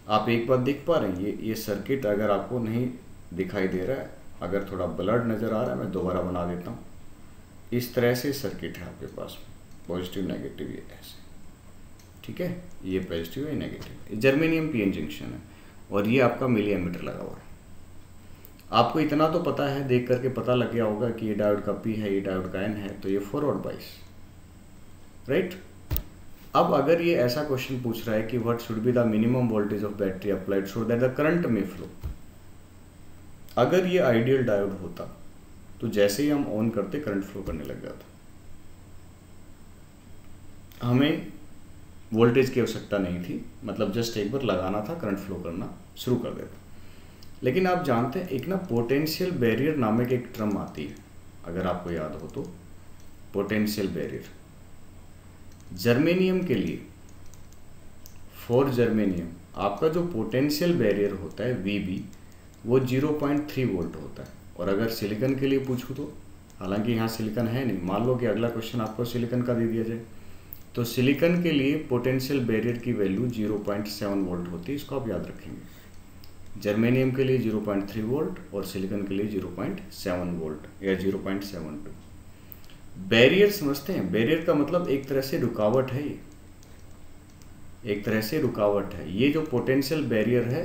आप एक बात देख पा रहे हैं, ये सर्किट अगर आपको नहीं दिखाई दे रहा है, अगर थोड़ा ब्लड नज़र आ रहा है, मैं दोबारा बना देता हूँ। इस तरह से सर्किट है आपके पास, पॉजिटिव नेगेटिव ये ऐसे, ठीक है। ये पॉजिटिव है, नेगेटिव। जर्मेनियम PN जंक्शन है और ये आपका मिलीएमीटर लगा हुआ है। आपको इतना तो पता है, देख करके पता लग गया होगा कि ये डायोड का P है, ये डायोड का N है, तो ये फॉरवर्ड बायस, राइट। अब अगर ये ऐसा क्वेश्चन पूछ रहा है कि what should be the minimum voltage of battery applied so that the current में फ्लो। अगर ये आइडियल डायोड होता तो जैसे ही हम ऑन करते करंट फ्लो करने लग जाता, हमें वोल्टेज की आवश्यकता नहीं थी, मतलब जस्ट एक बार लगाना था, करंट फ्लो करना शुरू कर देता। लेकिन आप जानते हैं एक ना पोटेंशियल बैरियर नामक एक टर्म आती है, अगर आपको याद हो तो, पोटेंशियल बैरियर। जर्मेनियम के लिए, फॉर जर्मेनियम आपका जो पोटेंशियल बैरियर होता है VB, वो 0.3 वोल्ट होता है। और अगर सिलिकॉन के लिए पूछूँ तो हालांकि यहाँ सिलिकॉन है नहीं। मान लो कि अगला क्वेश्चन आपको सिलिकॉन का दे दिया जाए, तो सिलिकॉन के लिए पोटेंशियल बैरियर की वैल्यू 0.7 वोल्ट होती है, इसको आप याद रखेंगे। जर्मेनियम के लिए 0.3 वोल्ट और सिलिकॉन के लिए 0.7 वोल्ट या 0.72। बैरियर समझते हैं, बैरियर का मतलब एक तरह से रुकावट है, ये एक तरह से रुकावट है। ये जो पोटेंशियल बैरियर है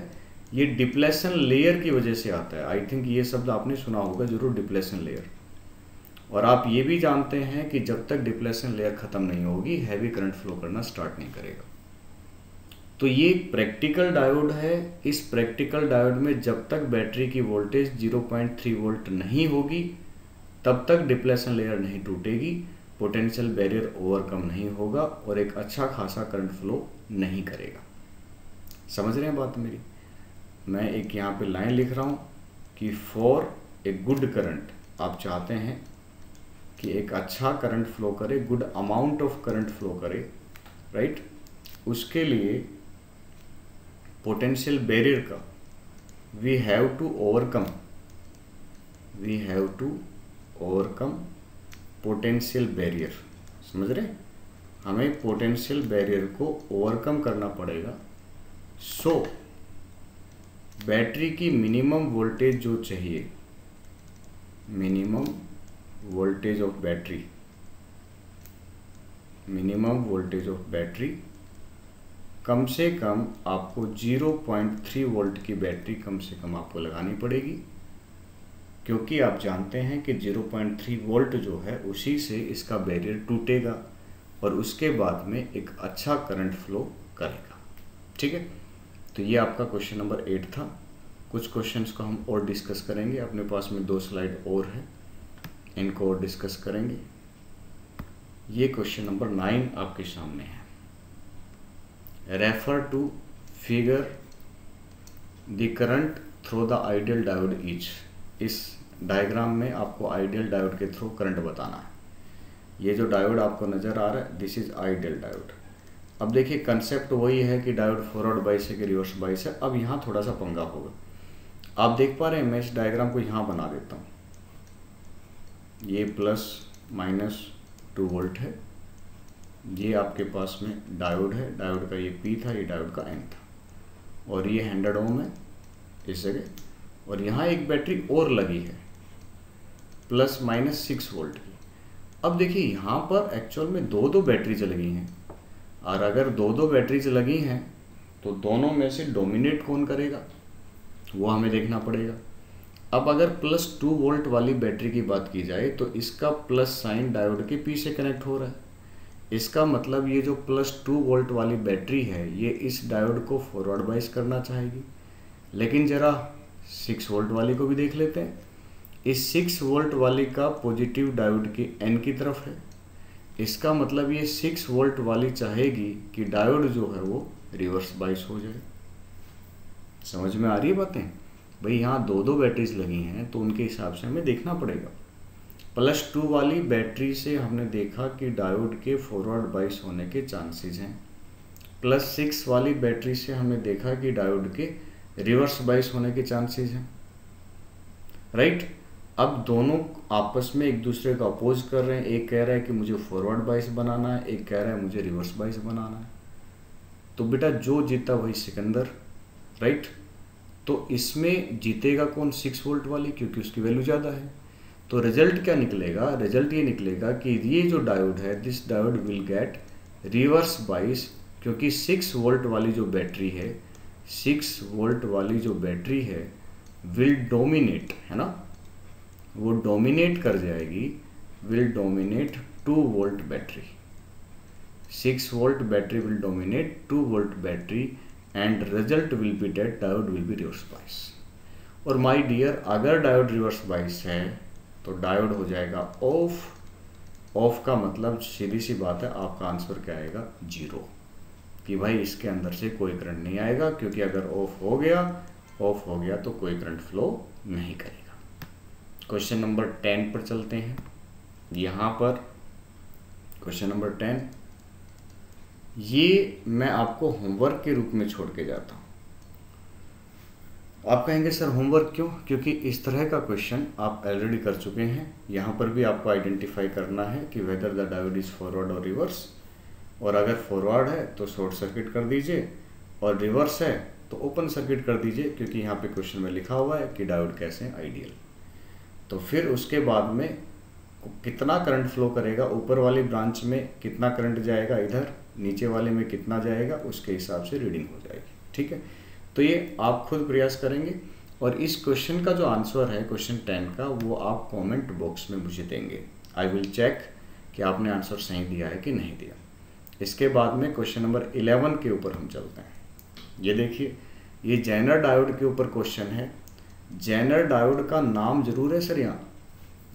ये डिप्लेशन लेयर की वजह से आता है। आई थिंक ये शब्द आपने सुना होगा जरूर, डिप्लेशन लेयर। और आप ये भी जानते हैं कि जब तक डिप्लेशन लेयर खत्म नहीं होगी हैवी करंट फ्लो करना स्टार्ट नहीं करेगा। तो ये प्रैक्टिकल डायोड है। इस प्रैक्टिकल डायोड में जब तक बैटरी की वोल्टेज 0.3 वोल्ट नहीं होगी तब तक डिप्लेशन लेयर नहीं टूटेगी, पोटेंशियल बैरियर ओवरकम नहीं होगा और एक अच्छा खासा करंट फ्लो नहीं करेगा। समझ रहे हैं बात मेरी? मैं एक यहाँ पे लाइन लिख रहा हूँ कि फॉर ए गुड करंट, आप चाहते हैं कि एक अच्छा करंट फ्लो करे, good amount of current flow करे, राइट? उसके लिए पोटेंशियल बैरियर का we have to overcome potential barrier. समझ रहे? हमें पोटेंशियल बैरियर को ओवरकम करना पड़ेगा। सो बैटरी की मिनिमम वोल्टेज जो चाहिए, minimum voltage of battery, minimum voltage of battery कम से कम आपको 0.3 वोल्ट की बैटरी कम से कम आपको लगानी पड़ेगी, क्योंकि आप जानते हैं कि 0.3 वोल्ट जो है उसी से इसका बैरियर टूटेगा और उसके बाद में एक अच्छा करंट फ्लो करेगा। ठीक है, तो ये आपका क्वेश्चन नंबर 8 था। कुछ क्वेश्चंस को हम और डिस्कस करेंगे, अपने पास में 2 स्लाइड और है, इनको और डिस्कस करेंगे। ये क्वेश्चन नंबर 9 आपके सामने है। Refer to figure the current through the ideal diode each. इस डायग्राम में आपको आइडियल डायोड के थ्रू करंट बताना है। ये जो डायोड आपको नज़र आ रहा है दिस इज आइडियल डायोड। अब देखिए कंसेप्ट वही है कि डायोड फॉरवर्ड बाइस है कि रिवर्स बाइस है। अब यहाँ थोड़ा सा पंगा होगा। आप देख पा रहे हैं, मैं इस डायग्राम को यहाँ बना देता हूँ। ये ±2 वोल्ट है, ये आपके पास में डायोड है, डायोड का ये P था, ये डायोड का N था, और ये 100 ओम है इस जगह, और यहाँ एक बैटरी और लगी है ±6 वोल्ट की। अब देखिए यहाँ पर एक्चुअल में दो बैटरीज लगी हैं, और अगर दो बैटरीज लगी हैं तो दोनों में से डोमिनेट कौन करेगा वो हमें देखना पड़ेगा। अब अगर +2 वोल्ट वाली बैटरी की बात की जाए तो इसका प्लस साइन डायोड के P से कनेक्ट हो रहा है। इसका मतलब ये जो +2 वोल्ट वाली बैटरी है ये इस डायोड को फॉरवर्ड बाइस करना चाहेगी। लेकिन ज़रा 6 वोल्ट वाली को भी देख लेते हैं। इस 6 वोल्ट वाली का पॉजिटिव डायोड की N की तरफ है। इसका मतलब ये 6 वोल्ट वाली चाहेगी कि डायोड जो है वो रिवर्स बाइस हो जाए। समझ में आ रही है बातें? भाई यहाँ दो बैटरीज लगी हैं तो उनके हिसाब से हमें देखना पड़ेगा। +2 वाली बैटरी से हमने देखा कि डायोड के फॉरवर्ड बाइस होने के चांसेस हैं। +6 वाली बैटरी से हमने देखा कि डायोड के रिवर्स बाइस होने के चांसेस हैं, राइट? अब दोनों आपस में एक दूसरे को अपोज कर रहे हैं। एक कह रहा है कि मुझे फॉरवर्ड बाइस बनाना है, एक कह रहा है मुझे रिवर्स बाइस बनाना है। तो बेटा जो जीता वही सिकंदर, राइट? तो इसमें जीतेगा कौन? 6 वोल्ट वाली, क्योंकि उसकी वैल्यू ज़्यादा है। तो रिजल्ट क्या निकलेगा? रिजल्ट ये निकलेगा कि ये जो डायोड है this diode will get reverse bias, क्योंकि 6 वोल्ट वाली जो बैटरी है, 6 वोल्ट वाली जो बैटरी है विल डोमिनेट, है ना, वो डोमिनेट कर जाएगी, will dominate 2 volt battery. 6 volt battery will dominate 2 volt battery and result will be that diode will be reverse bias. और माय डियर, अगर डायोड रिवर्स बाइस है तो डायोड हो जाएगा ऑफ। ऑफ का मतलब सीधी सी बात है, आपका आंसर क्या आएगा? 0, कि भाई इसके अंदर से कोई करंट नहीं आएगा, क्योंकि अगर ऑफ हो गया तो कोई करंट फ्लो नहीं करेगा। क्वेश्चन नंबर 10 पर चलते हैं। यहाँ पर क्वेश्चन नंबर 10, ये मैं आपको होमवर्क के रूप में छोड़ के जाता हूँ। आप कहेंगे सर होमवर्क क्यों? क्योंकि इस तरह का क्वेश्चन आप ऑलरेडी कर चुके हैं। यहाँ पर भी आपको आइडेंटिफाई करना है कि whether the diode is forward और रिवर्स, और अगर फॉरवर्ड है तो शॉर्ट सर्किट कर दीजिए और रिवर्स है तो ओपन सर्किट कर दीजिए, क्योंकि यहाँ पे क्वेश्चन में लिखा हुआ है कि डायोड कैसे हैं आइडियल। तो फिर उसके बाद में कितना करंट फ्लो करेगा, ऊपर वाली ब्रांच में कितना करंट जाएगा, इधर नीचे वाले में कितना जाएगा, उसके हिसाब से रीडिंग हो जाएगी। ठीक है, तो ये आप खुद प्रयास करेंगे और इस क्वेश्चन का जो आंसर है क्वेश्चन 10 का, वो आप कमेंट बॉक्स में मुझे देंगे। आई विल चेक कि आपने आंसर सही दिया है कि नहीं दिया। इसके बाद में क्वेश्चन नंबर 11 के ऊपर हम चलते हैं। ये देखिए, ये जेनर डायोड के ऊपर क्वेश्चन है। जेनर डायोड का नाम जरूर है सर यहाँ,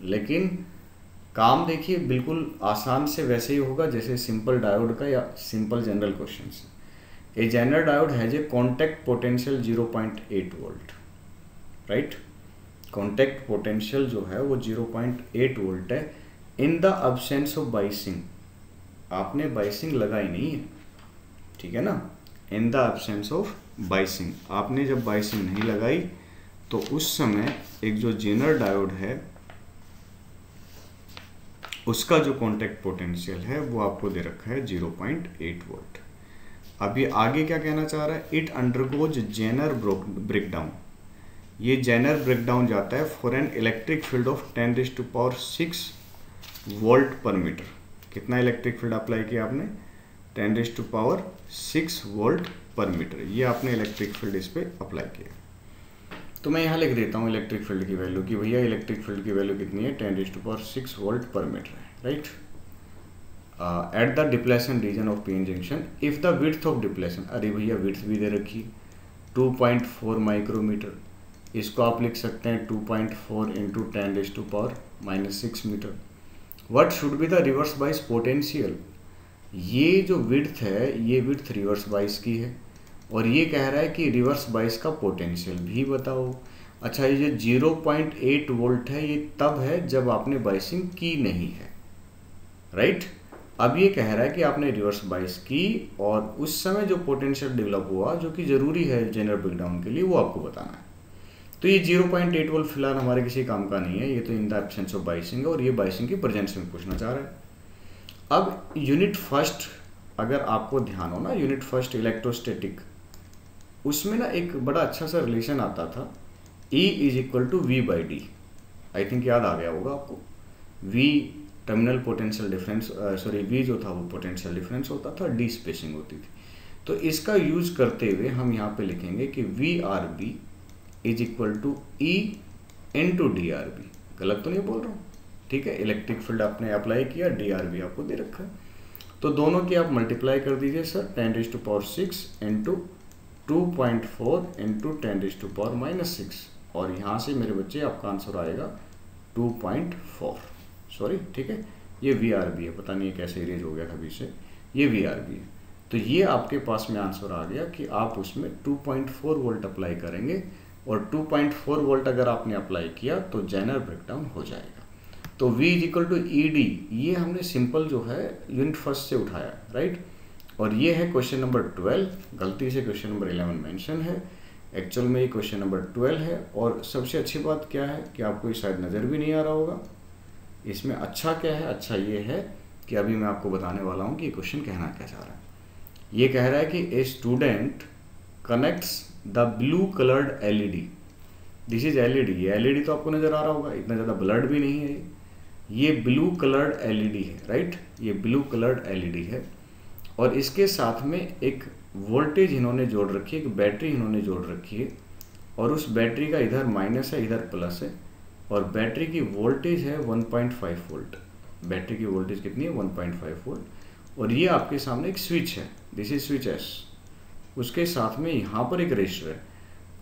लेकिन काम देखिए बिल्कुल आसान से वैसे ही होगा जैसे सिंपल डायोड का या सिंपल जनरल क्वेश्चन से। A zener diode has a contact potential 0.8 volt, right. Contact potential जो है वो 0.8 वोल्ट है in the absence of biasing. आपने बाइसिंग लगाई नहीं है, ठीक है ना। In the absence of biasing, आपने जब बाइसिंग नहीं लगाई तो उस समय एक जो जेनर डायोड है उसका जो कॉन्टैक्ट पोटेंशियल है वो आपको दे रखा है 0.8 वोल्ट। अब ये आगे क्या कहना चाह रहा है, इट अंडरगोज जेनर ब्रेकडाउन। ये जेनर ब्रेकडाउन जाता है for an electric field of 10⁶ volt पर मीटर। कितना इलेक्ट्रिक फील्ड अप्लाई किया आपने? 10⁶ वोल्ट पर मीटर। ये आपने इलेक्ट्रिक फील्ड इस पर अप्लाई किया। तो मैं यहाँ लिख देता हूँ इलेक्ट्रिक फील्ड की वैल्यू कि भैया इलेक्ट्रिक फील्ड की वैल्यू कितनी है, 10⁶ वोल्ट पर मीटर है, right. At the depletion region of PN junction if the width of depletion, अरे भैया विड्थ भी दे रखी है 2.4 माइक्रोमीटर। इसको आप लिख सकते हैं 2.4 × 10⁻⁻⁶ metre. What should be the reverse bias potential? ये जो विड्थ है ये विड्थ रिवर्स बाइस की है और ये कह रहा है कि रिवर्स बाइस का पोटेंशियल भी बताओ। अच्छा, ये जो 0.8 वोल्ट है ये तब है जब आपने बाइसिंग की नहीं है, राइट। अब ये कह रहा है कि आपने रिवर्स बाइस की और उस समय जो पोटेंशियल डेवलप हुआ जो कि ज़रूरी है जेनर ब्रेकडाउन के लिए, वो आपको बताना है। तो ये 0.8 वोल्ट फिलहाल हमारे किसी काम का नहीं है, ये तो in the absence of biasing है और ये बाइसिंग की प्रेजेंस में पूछना चाह रहा है। अब यूनिट फर्स्ट अगर आपको ध्यान हो ना, यूनिट फर्स्ट इलेक्ट्रोस्टैटिक, उसमें ना एक बड़ा अच्छा सा रिलेशन आता था, E = V/D। आई थिंक याद आ गया होगा आपको। V terminal potential difference, V जो था वो पोटेंशियल डिफरेंस होता था, D स्पेसिंग होती थी। तो इसका यूज करते हुए हम यहाँ पे लिखेंगे कि VRB = E × DRB। गलत तो नहीं बोल रहा हूँ, ठीक है। इलेक्ट्रिक फील्ड आपने अप्लाई किया, DRB आपको दे रखा है, तो दोनों की आप मल्टीप्लाई कर दीजिए सर 10⁶ × 2.4 × 10⁻⁻⁶, और यहाँ से मेरे बच्चे आपका आंसर आएगा 2.4, सॉरी, ठीक है। ये VRB है, पता नहीं कैसे इरेज हो गया कभी से, ये VRB है। तो ये आपके पास में आंसर आ गया कि आप उसमें 2.4 वोल्ट अप्लाई करेंगे और 2.4 वोल्ट अगर आपने अप्लाई किया तो जेनर ब्रेकडाउन हो जाएगा। तो V = ED, ये हमने सिंपल जो है यूनिट फर्स्ट से उठाया, राइट। और ये है क्वेश्चन नंबर 12, गलती से क्वेश्चन नंबर 11 मेंशन है, एक्चुअल में ये क्वेश्चन नंबर 12 है। और सबसे अच्छी बात क्या है कि आपको ये शायद नज़र भी नहीं आ रहा होगा। इसमें अच्छा क्या है, अच्छा ये है कि अभी मैं आपको बताने वाला हूँ कि ये क्वेश्चन कहना क्या चाह रहा है। ये कह रहा है कि a student connects the blue coloured LED, this is LED। ये LED तो आपको नज़र आ रहा होगा, इतना ज़्यादा ब्लड भी नहीं है, ये ब्लू कलर्ड LED है, राइट। ये ब्लू कलर्ड LED है और इसके साथ में एक वोल्टेज इन्होंने जोड़ रखी है, एक बैटरी इन्होंने जोड़ रखी है और उस बैटरी का इधर माइनस है इधर प्लस है और बैटरी की वोल्टेज है 1.5 वोल्ट। बैटरी की वोल्टेज कितनी है? 1.5 वोल्ट। और ये आपके सामने एक स्विच है, दिस इज स्विच S। उसके साथ में यहाँ पर एक रजिस्टर है।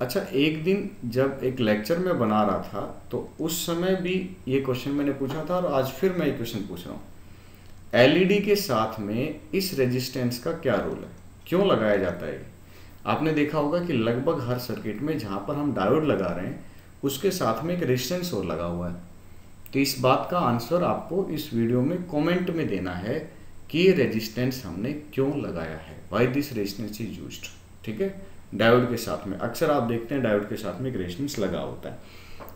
अच्छा, एक दिन जब एक लेक्चर में बना रहा था तो उस समय भी ये क्वेश्चन मैंने पूछा था और आज फिर मैं ये क्वेश्चन पूछ रहा हूँ। LED के साथ में इस रेजिस्टेंस का क्या रोल है, क्यों लगाया जाता है? आपने देखा होगा कि लगभग हर सर्किट में जहाँ पर हम डायोड लगा रहे हैं उसके साथ में एक रेजिस्टेंस और लगा हुआ है। तो इस बात का आंसर आपको इस वीडियो में कमेंट में देना है कि ये रेजिस्टेंस हमने क्यों लगाया है, why this resistance is used, ठीक है। डायोड के साथ में। अक्सर आप देखते हैं डायोड के साथ में एक रेजिस्टेंस लगा होता है।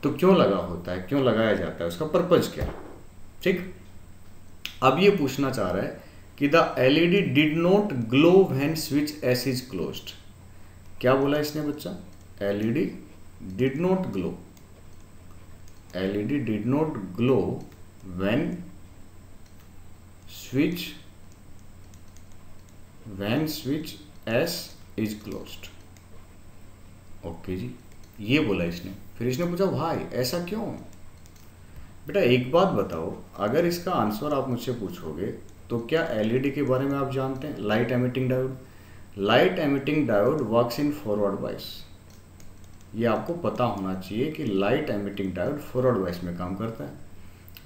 तो क्यों लगा होता है, क्यों लगाया जाता है, उसका पर्पज क्या है? ठीक, अब ये पूछना चाह रहा है कि the LED did not glow when switch S is closed. क्या बोला इसने बच्चा? LED did not glow, LED did not glow when switch S is closed. Okay जी, ये बोला इसने। फिर इसने पूछा भाई ऐसा क्यों? बेटा एक बात बताओ, अगर इसका आंसर आप मुझसे पूछोगे तो क्या एलईडी के बारे में आप जानते हैं? Light emitting diode. Light emitting diode works in forward बायस। ये आपको पता होना चाहिए कि light emitting diode forward bias में काम करता है।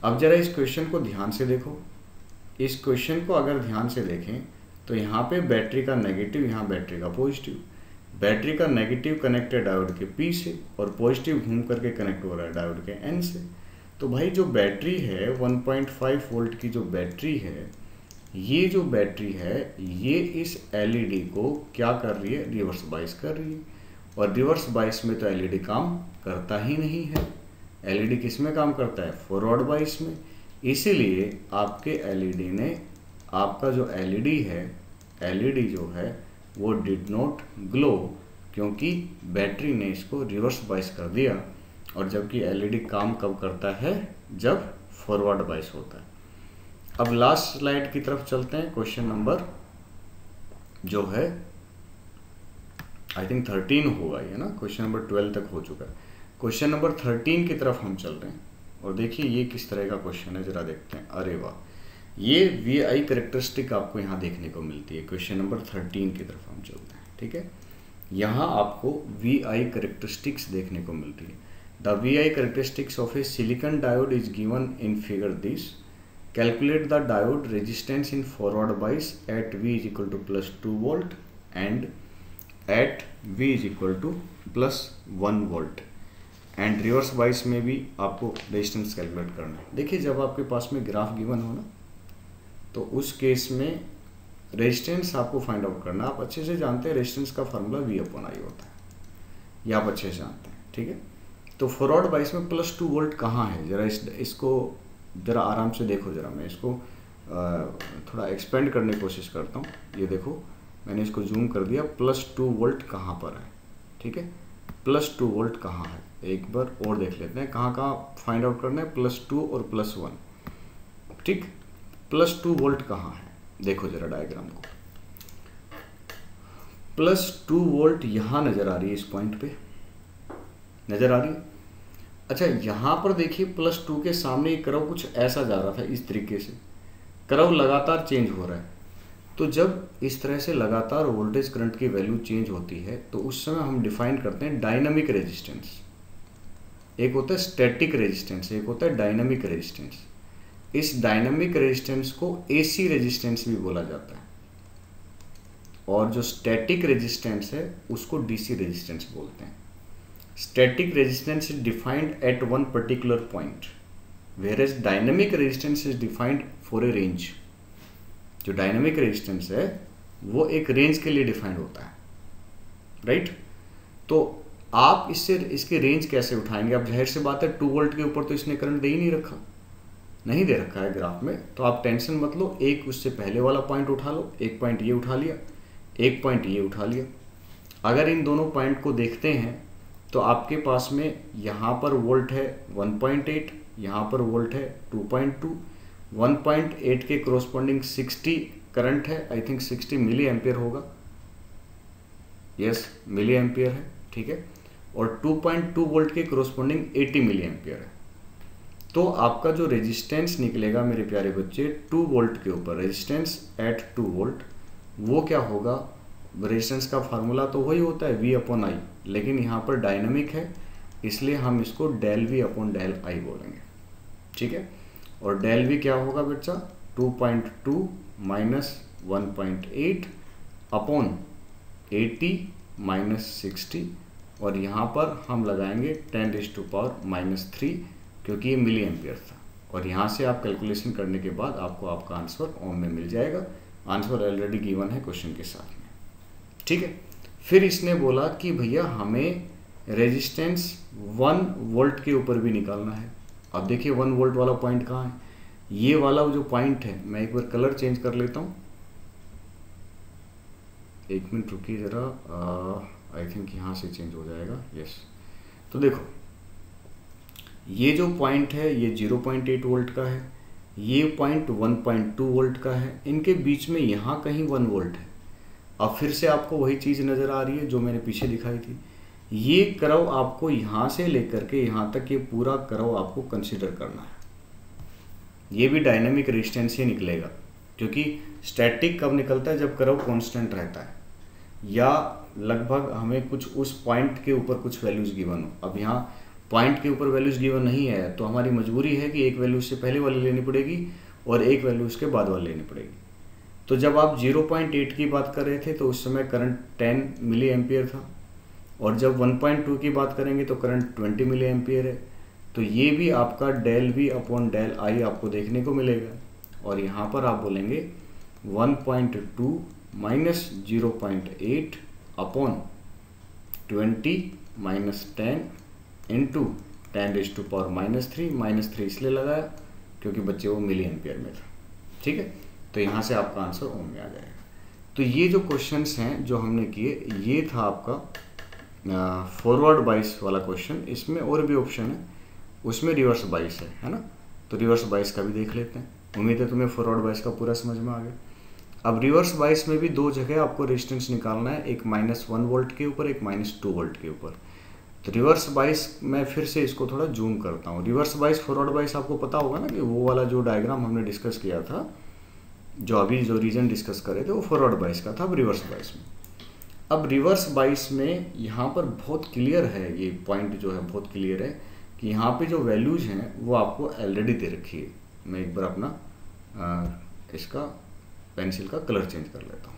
अब जरा इस क्वेश्चन को ध्यान से देखो। इस क्वेश्चन को अगर ध्यान से देखें तो यहाँ पे बैटरी का नेगेटिव, यहाँ बैटरी का पॉजिटिव। बैटरी का नेगेटिव कनेक्ट है डायोड के पी से और पॉजिटिव घूम करके कनेक्ट हो रहा है डायोड के एन से। तो भाई जो बैटरी है 1.5 वोल्ट की जो बैटरी है, ये जो बैटरी है ये इस एलईडी को क्या कर रही है? रिवर्स बायस कर रही है। और रिवर्स बायस में तो एलईडी काम करता ही नहीं है। एलईडी किस में काम करता है? फॉरवर्ड बायस में। इसीलिए आपके एलईडी ने, आपका जो एलईडी है, एलईडी जो है वो डिड नॉट ग्लो, क्योंकि बैटरी ने इसको रिवर्स बायस कर दिया। और जबकि एलईडी काम कब करता है? जब फॉरवर्ड बायस होता है। अब लास्ट स्लाइड की तरफ चलते हैं। क्वेश्चन नंबर जो है आई थिंक 13 होगा ये ना, क्वेश्चन नंबर 12 तक हो चुका है। क्वेश्चन नंबर 13 की तरफ हम चल रहे हैं और देखिए ये किस तरह का क्वेश्चन है, जरा देखते हैं। अरे वाह, ये VI करेक्टरिस्टिक आपको यहाँ देखने को मिलती है। क्वेश्चन नंबर 13 की तरफ हम चलते हैं। ठीक है, यहाँ आपको VI करेक्टरिस्टिक्स देखने को मिलती है। The VI characteristics of a silicon diode is given in figure this. Calculate the diode resistance in forward bias at V is equal to +2 volt and at V is equal to +1 volt and reverse bias में भी आपको रेजिस्टेंस कैलकुलेट करना है। देखिए जब आपके पास में ग्राफ गिवन हो ना, तो उस केस में रेजिस्टेंस आपको फाइंड आउट करना। आप अच्छे से जानते हैं रेजिस्टेंस का फार्मूला V/I होता है, ये आप अच्छे से जानते हैं। ठीक है, तो फॉरवर्ड बायस में +2 वोल्ट कहाँ है? जरा इसको जरा आराम से देखो। जरा मैं इसको थोड़ा एक्सपेंड करने की कोशिश करता हूँ। ये देखो मैंने इसको जूम कर दिया। +2 वोल्ट कहाँ पर है? ठीक है, +2 वोल्ट कहाँ है? एक बार और देख लेते हैं कहाँ कहाँ फाइंड आउट करना है। +2 और +1। ठीक, +2 वोल्ट कहाँ है? देखो जरा डायग्राम को। +2 वोल्ट यहाँ नजर आ रही है, इस पॉइंट पे नजर आ रही है। अच्छा यहाँ पर देखिए +2 के सामने कर्व कुछ ऐसा जा रहा था, इस तरीके से कर्व लगातार चेंज हो रहा है। तो जब इस तरह से लगातार वोल्टेज करंट की वैल्यू चेंज होती है तो उस समय हम डिफाइन करते हैं डायनामिक रेजिस्टेंस। एक होता है स्टैटिक रेजिस्टेंस, एक होता है डायनामिक रेजिस्टेंस। इस डायनामिक रेजिस्टेंस को AC रेजिस्टेंस भी बोला जाता है और जो स्टैटिक रेजिस्टेंस है उसको DC रेजिस्टेंस बोलते हैं। Static resistance is defined at one particular point, whereas dynamic resistance is defined for a range. जो डायनामिक रेजिस्टेंस है वो एक रेंज के लिए डिफाइंड होता है, राइट। तो आप इससे इसकी रेंज कैसे उठाएंगे? अब जाहिर सी बात है 2 वोल्ट के ऊपर तो इसने करंट दे ही नहीं दे रखा है ग्राफ में, तो आप टेंशन मत लो। एक उससे पहले वाला पॉइंट उठा लो, एक पॉइंट ये उठा लिया, एक पॉइंट ये उठा लिया। अगर इन दोनों पॉइंट को देखते हैं तो आपके पास में यहाँ पर वोल्ट है 1.8, यहाँ पर वोल्ट है 2.2। 1.8 के क्रोस्पॉन्डिंग 60 करंट है, आई थिंक 60 मिली एम्पियर होगा, यस मिली एम्पियर है, ठीक है। और 2.2 वोल्ट के क्रोस्पॉन्डिंग 80 मिली एम्पियर है। तो आपका जो रेजिस्टेंस निकलेगा मेरे प्यारे बच्चे 2 वोल्ट के ऊपर, रेजिस्टेंस एट 2 वोल्ट, वो क्या होगा? रेजिस्टेंस का फार्मूला तो वही होता है V/I, लेकिन यहाँ पर डायनामिक है इसलिए हम इसको ΔV/ΔI बोलेंगे, ठीक है। और ΔV क्या होगा बच्चा? 2.2 माइनस 1.8 अपॉन 80 माइनस 60, और यहाँ पर हम लगाएंगे 10⁻³ क्योंकि ये मिली एम्पियर था। और यहाँ से आप कैलकुलेशन करने के बाद आपको आपका आंसर ओम में मिल जाएगा। आंसर ऑलरेडी गिवन है क्वेश्चन के साथ में, ठीक है। फिर इसने बोला कि भैया हमें रेजिस्टेंस 1 वोल्ट के ऊपर भी निकालना है। अब देखिए 1 वोल्ट वाला पॉइंट कहाँ है, ये वाला जो पॉइंट है, मैं एक बार कलर चेंज कर लेता हूँ, एक मिनट रुकिए ज़रा, आई थिंक यहाँ से चेंज हो जाएगा, यस। तो देखो ये जो पॉइंट है ये 0.8 वोल्ट का है, ये पॉइंट 1.2 वोल्ट का है, इनके बीच में यहाँ कहीं 1 वोल्ट है। अब फिर से आपको वही चीज़ नज़र आ रही है जो मैंने पीछे दिखाई थी, ये कर्व आपको यहाँ से लेकर के यहाँ तक ये पूरा कर्व आपको कंसिडर करना है। ये भी डायनेमिक रेजिस्टेंस ही निकलेगा, क्योंकि स्टैटिक कब निकलता है, जब कर्व कांस्टेंट रहता है या लगभग हमें कुछ उस पॉइंट के ऊपर कुछ वैल्यूज़ गिवन हो। अब यहाँ पॉइंट के ऊपर वैल्यूज़ गिवन नहीं है तो हमारी मजबूरी है कि एक वैल्यू से पहले वाली लेनी पड़ेगी और एक वैल्यू उसके बाद वाली लेनी पड़ेगी। तो जब आप 0.8 की बात कर रहे थे तो उस समय करंट 10 मिली एम्पियर था, और जब 1.2 की बात करेंगे तो करंट 20 मिली एम्पियर है। तो ये भी आपका del V upon del I आपको देखने को मिलेगा, और यहाँ पर आप बोलेंगे 1.2 माइनस 0.8 अपॉन 20 माइनस 10 इंटू 10⁻³ -3 इसलिए लगाया क्योंकि बच्चे वो मिली एम्पियर में था, ठीक है। तो यहाँ से आपका आंसर ओम में आ जाएगा। तो ये जो क्वेश्चंस हैं जो हमने किए, ये था आपका फॉरवर्ड बाइस वाला क्वेश्चन। इसमें और भी ऑप्शन है, उसमें रिवर्स बाइस है ना, तो रिवर्स बाइस का भी देख लेते हैं। उम्मीद है तुम्हें फॉरवर्ड बाइस का पूरा समझ में आ गया। अब रिवर्स बाइस में भी दो जगह आपको रेजिस्टेंस निकालना है, एक -1 वोल्ट के ऊपर, एक -2 वोल्ट के ऊपर। तो रिवर्स बाइस मैं फिर से इसको थोड़ा जूम करता हूँ। रिवर्स बाइस फॉरवर्ड बाइस आपको पता होगा ना कि वो वाला जो डायग्राम हमने डिस्कस किया था, जो अभी जो रीजन डिस्कस कर रहे थे, वो फॉरवर्ड बाइस का था। अब रिवर्स बाइस में, अब रिवर्स बाइस में यहाँ पर बहुत क्लियर है, ये पॉइंट जो है बहुत क्लियर है कि यहाँ पे जो वैल्यूज हैं वो आपको ऑलरेडी दे रखी है। मैं एक बार अपना इसका पेंसिल का कलर चेंज कर लेता हूँ।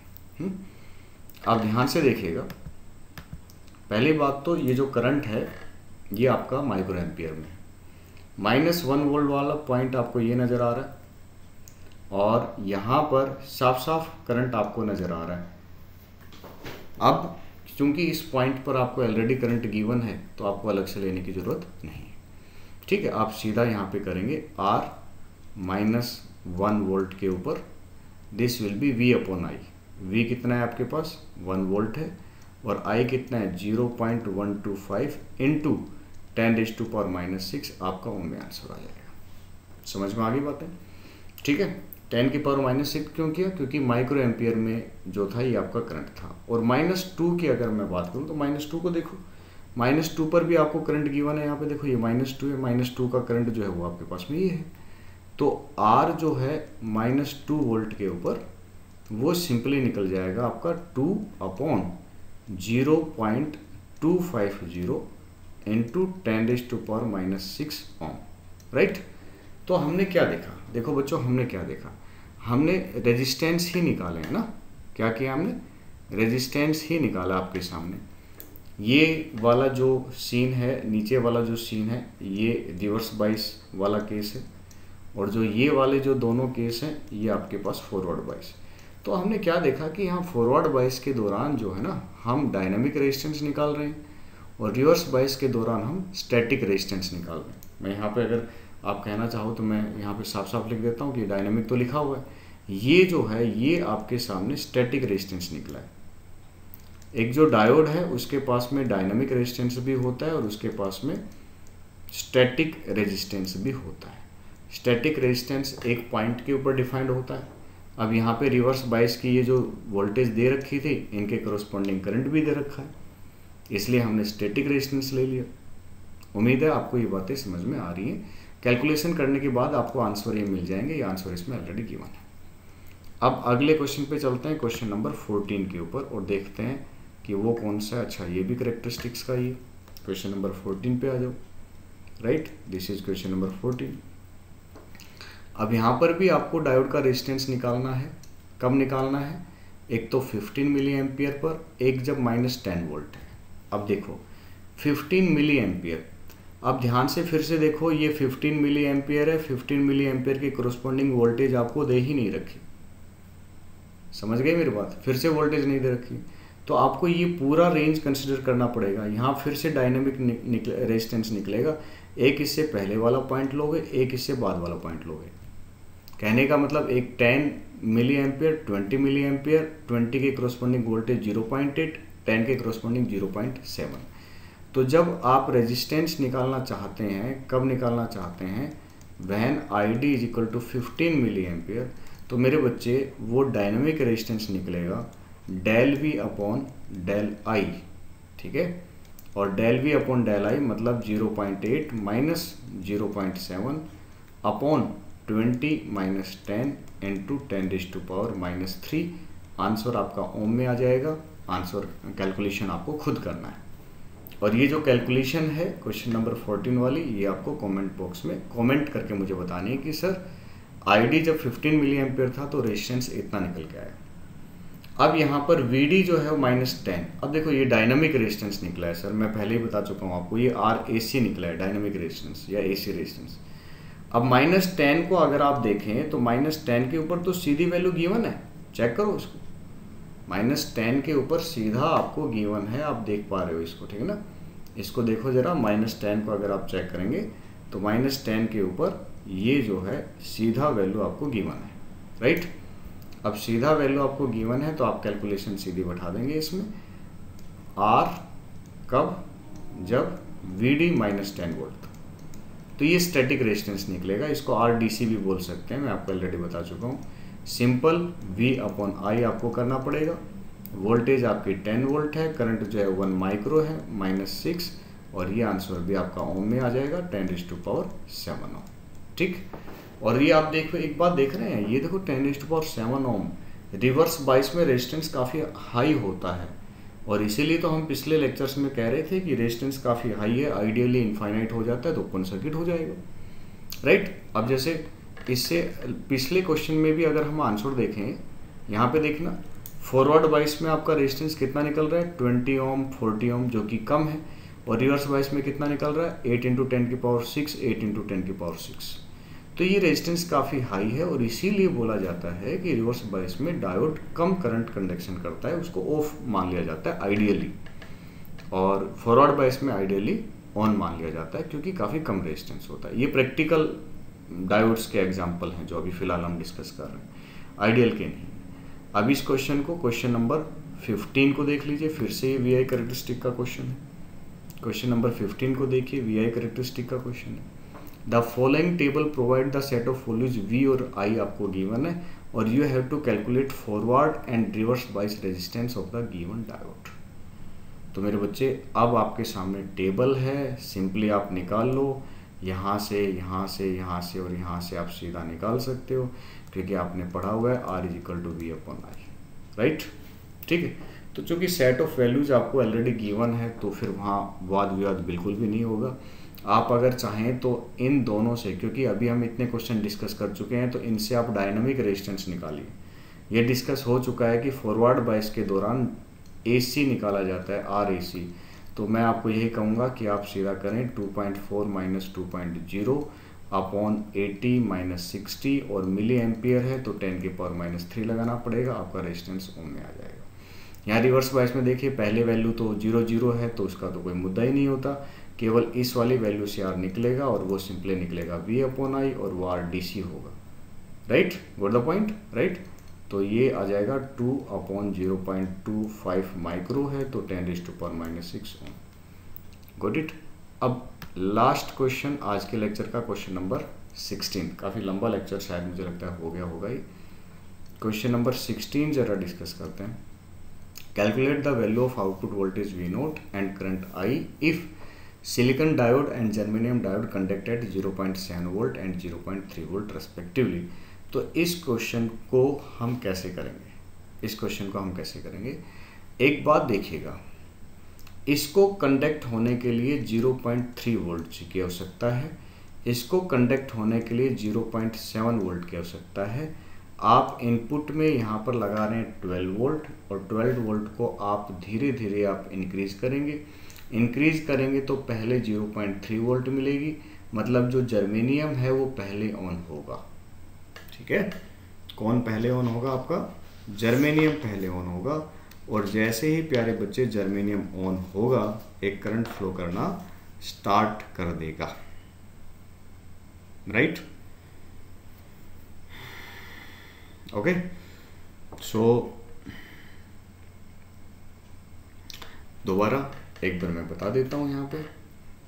आप ध्यान से देखिएगा, पहली बात तो ये जो करंट है ये आपका माइक्रो एम्पियर में है। -1 वोल्ट वाला पॉइंट आपको ये नज़र आ रहा है, और यहाँ पर साफ साफ करंट आपको नज़र आ रहा है। अब चूंकि इस पॉइंट पर आपको ऑलरेडी करंट गिवन है तो आपको अलग से लेने की ज़रूरत नहीं, ठीक है। आप सीधा यहाँ पे करेंगे R -1 वोल्ट के ऊपर, this will be V upon I। V कितना है आपके पास, 1 वोल्ट है, और I कितना है 0.125 इंटू 10⁻⁻6 आपका ओम में आंसर आ जाएगा। समझ में आ गई बातें, ठीक है। 10⁻⁻6 क्यों किया, क्योंकि माइक्रो एम्पियर में जो था ये आपका करंट था। और -2 की अगर मैं बात करूँ तो -2 को देखो, -2 पर भी आपको करंट गिवन है। यहाँ पे देखो ये -2 है, -2 का करंट जो है वो आपके पास में ये है। तो R जो है -2 वोल्ट के ऊपर, वो सिंपली निकल जाएगा आपका 2 अपॉन 0.250 इंटू 10⁻⁻6 ओम, राइट। तो हमने क्या देखा, देखो बच्चों हमने क्या देखा, हमने रेजिस्टेंस ही निकाले है ना। क्या किया हमने, रेजिस्टेंस ही निकाला आपके सामने। ये वाला जो सीन है, नीचे वाला जो सीन है, ये रिवर्स बाइस वाला केस है, और जो ये वाले जो दोनों केस हैं ये आपके पास फॉरवर्ड बाइस। तो हमने क्या देखा कि यहाँ फॉरवर्ड बाइस के दौरान जो है ना हम डायनामिक रेजिस्टेंस निकाल रहे हैं, और रिवर्स बाइस के दौरान हम स्टैटिक रेजिस्टेंस निकाल रहे हैं। मैं यहाँ पे अगर आप कहना चाहो तो मैं यहाँ पे साफ साफ लिख देता हूँ कि डायनामिक तो लिखा हुआ है, ये जो है ये आपके सामने स्टैटिक रेजिस्टेंस निकला है। एक जो डायोड है उसके पास में डायनामिक रेजिस्टेंस भी होता है और उसके पास में स्टैटिक रेजिस्टेंस भी होता है। स्टैटिक रेजिस्टेंस एक पॉइंट के ऊपर डिफाइंड होता है। अब यहाँ पे रिवर्स बाइस की ये जो वोल्टेज दे रखी थी, इनके करस्पॉन्डिंग करंट भी दे रखा है, इसलिए हमने स्टैटिक रेजिस्टेंस ले लिया। उम्मीद है आपको ये बातें समझ में आ रही हैं। कैलकुलेशन करने के बाद आपको आंसर ये मिल जाएंगे, ये आंसर इसमें ऑलरेडी गिवन है। अब अगले क्वेश्चन पे चलते हैं, क्वेश्चन नंबर 14 के ऊपर, और देखते हैं कि वो कौन सा है। अच्छा, ये भी करेक्टरिस्टिक्स का ही है। क्वेश्चन नंबर 14 पे आ जाओ, right, this is question number 14। अब यहाँ पर भी आपको डायोड का रेजिस्टेंस निकालना है। कब निकालना है, एक तो 15 मिली एम्पियर पर, एक जब -10 वोल्ट है। अब देखो 15 मिली एम्पियर, अब ध्यान से फिर से देखो, ये 15 मिली एम्पियर है। 15 मिली एम्पियर की करस्पॉन्डिंग वोल्टेज आपको दे ही नहीं रखी, समझ गए मेरी बात, फिर से वोल्टेज नहीं दे रखी। तो आपको ये पूरा रेंज कंसिडर करना पड़ेगा। यहाँ फिर से डायनेमिक रेजिस्टेंस निकलेगा, एक इससे पहले वाला पॉइंट लोगे, एक इससे बाद वाला पॉइंट लोगे। कहने का मतलब एक 10 मिली एम्पियर, 20 मिली एम्पियर, 20 के करस्पॉन्डिंग वोल्टेज 0.8, 10 के करस्पॉन्डिंग 0.7। तो जब आप रेजिस्टेंस निकालना चाहते हैं, कब निकालना चाहते हैं, when ID is equal to 15 milliampere, तो मेरे बच्चे वो डायनेमिक रेजिस्टेंस निकलेगा del V upon del I, ठीक है। और del V upon del I मतलब 0.8 minus 0.7 upon 20 minus 10 into 10⁻⁻3। Answer आपका ओम में आ जाएगा। आंसर कैलकुलेशन आपको खुद करना है। और ये जो कैलकुलेशन है क्वेश्चन नंबर 14 वाली, ये आपको कमेंट बॉक्स में कमेंट करके मुझे बतानी है कि सर ID जब 15 मिली एम्पियर था तो रेजिस्टेंस इतना निकल के आया। अब यहाँ पर VD जो है वो -10। अब देखो ये डायनामिक रेजिस्टेंस निकला है सर, मैं पहले ही बता चुका हूँ आपको, ये RAC निकला है, डायनामिक रेजिस्टेंस या AC रेजिस्टेंस। अब -10 को अगर आप देखें तो -10 के ऊपर तो सीधी वैल्यू गिवन है, चेक करो इसको। -10 के ऊपर सीधा आपको गिवन है, आप देख पा रहे हो इसको, ठीक है ना। इसको देखो जरा, -10 को अगर आप चेक करेंगे तो -10 के ऊपर ये जो है सीधा वैल्यू आपको गिवन है, राइट। अब सीधा वैल्यू आपको गिवन है तो आप कैलकुलेशन सीधी बैठा देंगे इसमें। R कब, जब VD -10 वोल्ट, तो ये स्टैटिक रेजिस्टेंस निकलेगा। इसको RDC भी बोल सकते हैं, मैं आपको ऑलरेडी बता चुका हूँ। सिंपल V अपॉन I आपको करना पड़ेगा। वोल्टेज आपकी 10 वोल्ट है, करंट जो है 1 माइक्रो है, -6, और ये आंसर भी आपका ओम में आ जाएगा 10⁻7 ओम, ठीक। और ये आप देखो, एक बात देख रहे हैं, ये देखो 10⁻7 ओम रिवर्स बाइस में रेजिस्टेंस काफ़ी हाई होता है, और इसीलिए तो हम पिछले लेक्चर्स में कह रहे थे कि रेजिस्टेंस काफ़ी हाई है, आइडियली इनफाइनाइट हो जाता है तो ओपन सर्किट हो जाएगा, राइट। अब जैसे इससे पिछले क्वेश्चन में भी अगर हम आंसर देखें, यहाँ पे देखना फॉरवर्ड बाइस में आपका रेजिस्टेंस कितना निकल रहा है, 20 ओम, 40 ओम, जो कि कम है, और रिवर्स बाइस में कितना निकल रहा है, 8 × 10⁶, 8 × 10⁶। तो ये रेजिस्टेंस काफ़ी हाई है, और इसीलिए बोला जाता है कि रिवर्स बाइस में डायोड कम करंट कंडक्शन करता है, उसको ऑफ मान लिया जाता है आइडियली, और फॉरवर्ड बाइस में आइडियली ऑन मान लिया जाता है क्योंकि काफ़ी कम रेजिस्टेंस होता है। ये प्रैक्टिकल डायोड्स के एग्जाम्पल हैं जो अभी फिलहाल हम डिस्कस कर रहे हैं, आइडियल के नहीं। अब इस क्वेश्चन को, क्वेश्चन नंबर 15 को देख लीजिए, फिर से ये VI कैरेक्टरिस्टिक का क्वेश्चन है। क्वेश्चन नंबर 15 को देखिए, VI कैरेक्टरिस्टिक का क्वेश्चन है। The following table provide the set of values V और I आपको गिवन है, और you have to calculate forward and reverse bias resistance of the given diode. तो मेरे बच्चे अब आपके सामने टेबल है, सिंपली आप निकाल लो, यहाँ से, यहाँ से, यहाँ से और यहाँ से आप सीधा निकाल सकते हो, क्योंकि आपने पढ़ा हुआ है R = V upon I, right, ठीक है। तो चूँकि सेट ऑफ वैल्यूज आपको ऑलरेडी गिवन है तो फिर वहाँ वाद विवाद बिल्कुल भी नहीं होगा। आप अगर चाहें तो इन दोनों से, क्योंकि अभी हम इतने क्वेश्चन डिस्कस कर चुके हैं, तो इनसे आप डायनामिक रेजिस्टेंस निकालिए। ये डिस्कस हो चुका है कि फॉरवर्ड बाइस के दौरान AC निकाला जाता है, RAC। तो मैं आपको यही कहूँगा कि आप सीधा करें 2.4 - 2.0 अपॉन 80 - 60, और मिली एम्पियर है तो 10⁻³ लगाना पड़ेगा, आपका रेजिस्टेंस ओम में आ जाएगा। यहाँ रिवर्स बाइस में देखिए, पहले वैल्यू तो 0 है तो उसका तो कोई मुद्दा ही नहीं होता, केवल इस वाली वैल्यू से R निकलेगा, और वो सिंपली निकलेगा V अपॉन I, और वो RDC होगा, right, got the point, right. तो ये आ जाएगा 2/0.25 माइक्रो है तो 10⁻6 ओम, गॉट इट। अब लास्ट क्वेश्चन आज के लेक्चर का, क्वेश्चन नंबर 16। काफ़ी लंबा लेक्चर शायद मुझे लगता है हो गया होगा ही। क्वेश्चन नंबर 16 जरा डिस्कस करते हैं। Calculate the value of output voltage V0 and current I if silicon diode and germanium diode conduct at 0.7 volt and 0.3 volt respectively. तो इस क्वेश्चन को हम कैसे करेंगे, एक बात देखिएगा, इसको कंडक्ट होने के लिए 0.3 वोल्ट की आवश्यकता है, इसको कंडक्ट होने के लिए 0.7 वोल्ट की आवश्यकता है। आप इनपुट में यहाँ पर लगा रहे हैं 12 वोल्ट, और 12 वोल्ट को आप धीरे धीरे आप इंक्रीज करेंगे तो पहले 0.3 वोल्ट मिलेगी, मतलब जो जर्मेनियम है वो पहले ऑन होगा, ठीक है। कौन पहले ऑन होगा? आपका जर्मेनियम पहले ऑन होगा, और जैसे ही प्यारे बच्चे जर्मेनियम ऑन होगा एक करंट फ्लो करना स्टार्ट कर देगा, राइट। ओके, सो दोबारा एक बार मैं बता देता हूँ यहाँ पे,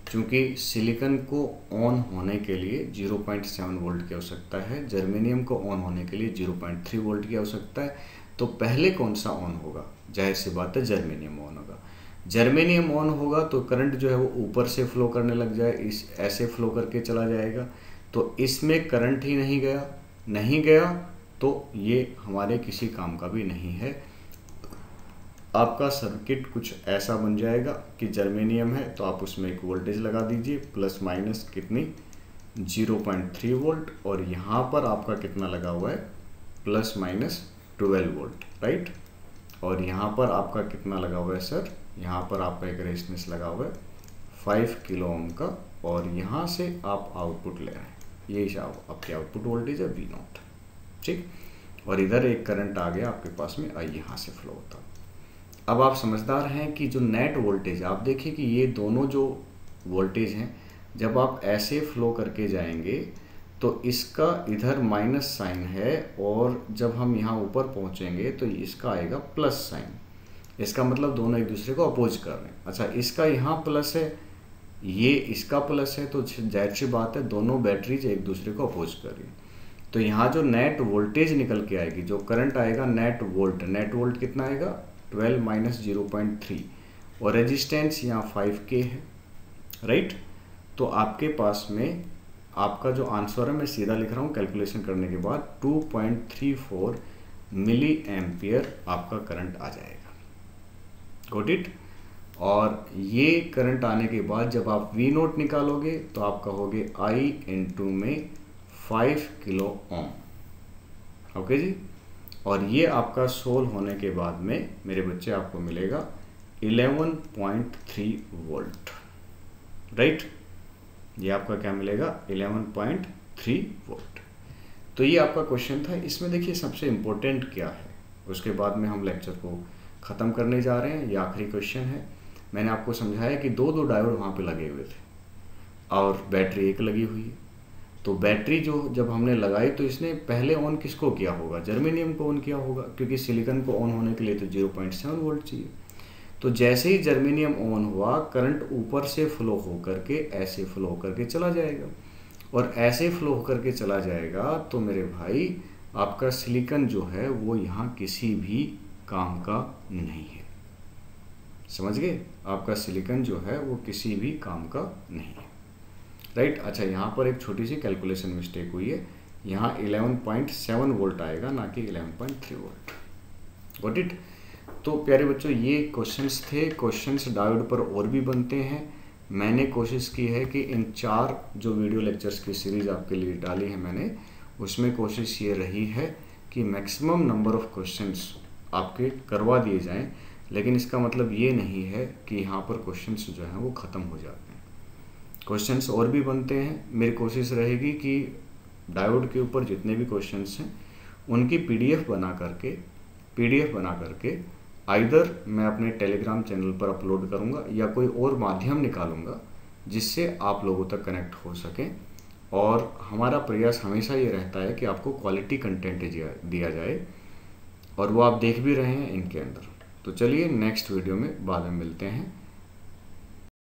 क्योंकि सिलिकॉन को ऑन होने के लिए 0.7 वोल्ट की आवश्यकता है, जर्मेनियम को ऑन होने के लिए 0.3 वोल्ट की आवश्यकता है। तो पहले कौन सा ऑन होगा? जाहिर सी बात है जर्मेनियम ऑन होगा। जर्मेनियम ऑन होगा तो करंट जो है वो ऊपर से फ्लो करने लग जाए, इस ऐसे फ्लो करके चला जाएगा। तो इसमें करंट ही नहीं गया तो ये हमारे किसी काम का भी नहीं है। आपका सर्किट कुछ ऐसा बन जाएगा कि जर्मेनियम है तो आप उसमें एक वोल्टेज लगा दीजिए प्लस माइनस कितनी 0.3 वोल्ट, और यहाँ पर आपका कितना लगा हुआ है प्लस माइनस 12 वोल्ट, राइट। और यहाँ पर आपका कितना लगा हुआ है सर? यहाँ पर आपका एक रेजिस्टेंस लगा हुआ है 5 किलो ओम का, और यहाँ से आप आउटपुट ले रहे हैं, ये आपकी आउटपुट वोल्टेज है V0, ठीक। और इधर एक करंट आ गया आपके पास में, यहाँ से फ्लो होता। अब आप समझदार हैं कि जो नेट वोल्टेज, आप देखिए कि ये दोनों जो वोल्टेज हैं जब आप ऐसे फ्लो करके जाएंगे तो इसका इधर माइनस साइन है, और जब हम यहाँ ऊपर पहुँचेंगे तो इसका आएगा प्लस साइन। इसका मतलब दोनों एक दूसरे को अपोज कर रहे हैं। अच्छा, इसका यहाँ प्लस है, ये इसका प्लस है, तो जाहिर सी बात है दोनों बैटरीज एक दूसरे को अपोज कर रही है। तो यहाँ जो नेट वोल्टेज निकल के आएगी, जो करंट आएगा नेट वोल्ट कितना आएगा 12 माइनस 0.3, और रेजिस्टेंस यहाँ 5K है, राइट। तो आपके पास में आपका जो आंसर है मैं सीधा लिख रहा हूँ कैलकुलेशन करने के बाद 2.34 मिली एम्पियर आपका करंट आ जाएगा, गॉट इट। और ये करंट आने के बाद जब आप V0 निकालोगे तो आप कहोगे I इंटू में 5 किलो ओम, ओके जी। और ये आपका सोल्व होने के बाद में मेरे बच्चे आपको मिलेगा 11.3 वोल्ट, राइट। ये आपका क्या मिलेगा 11.3 वोल्ट। तो ये आपका क्वेश्चन था। इसमें देखिए सबसे इम्पोर्टेंट क्या है, उसके बाद में हम लेक्चर को ख़त्म करने जा रहे हैं। ये आखिरी क्वेश्चन है। मैंने आपको समझाया कि दो डायोड वहाँ पे लगे हुए थे और बैटरी एक लगी हुई है। तो बैटरी जो जब हमने लगाई तो इसने पहले ऑन किसको किया होगा? जर्मेनियम को ऑन किया होगा, क्योंकि सिलिकॉन को ऑन होने के लिए तो 0.7 वोल्ट चाहिए। तो जैसे ही जर्मेनियम ऑन हुआ करंट ऊपर से फ्लो होकर के ऐसे फ्लो होकर के चला जाएगा, और ऐसे फ्लो होकर के चला जाएगा तो मेरे भाई आपका सिलिकॉन जो है वो यहाँ किसी भी काम का नहीं है, समझ गए? आपका सिलिकॉन जो है वो किसी भी काम का नहीं है, राइट। अच्छा, यहाँ पर एक छोटी सी कैलकुलेशन मिस्टेक हुई है, यहाँ 11.7 वोल्ट आएगा ना कि 11.3 वोल्ट, गॉट इट। तो प्यारे बच्चों ये क्वेश्चंस थे। क्वेश्चंस डायोड पर और भी बनते हैं। मैंने कोशिश की है कि इन 4 जो वीडियो लेक्चर्स की सीरीज़ आपके लिए डाली है मैंने, उसमें कोशिश ये रही है कि मैक्सिमम नंबर ऑफ़ क्वेश्चंस आपके करवा दिए जाएं, लेकिन इसका मतलब ये नहीं है कि यहाँ पर क्वेश्चंस जो हैं वो ख़त्म हो जाते हैं। क्वेश्चंस और भी बनते हैं। मेरी कोशिश रहेगी कि डायोड के ऊपर जितने भी क्वेश्चंस हैं उनकी पीडीएफ बना करके आइदर मैं अपने टेलीग्राम चैनल पर अपलोड करूंगा या कोई और माध्यम निकालूंगा जिससे आप लोगों तक कनेक्ट हो सकें। और हमारा प्रयास हमेशा ये रहता है कि आपको क्वालिटी कंटेंट दिया जाए, और वो आप देख भी रहे हैं इनके अंदर। तो चलिए नेक्स्ट वीडियो में बाद में मिलते हैं।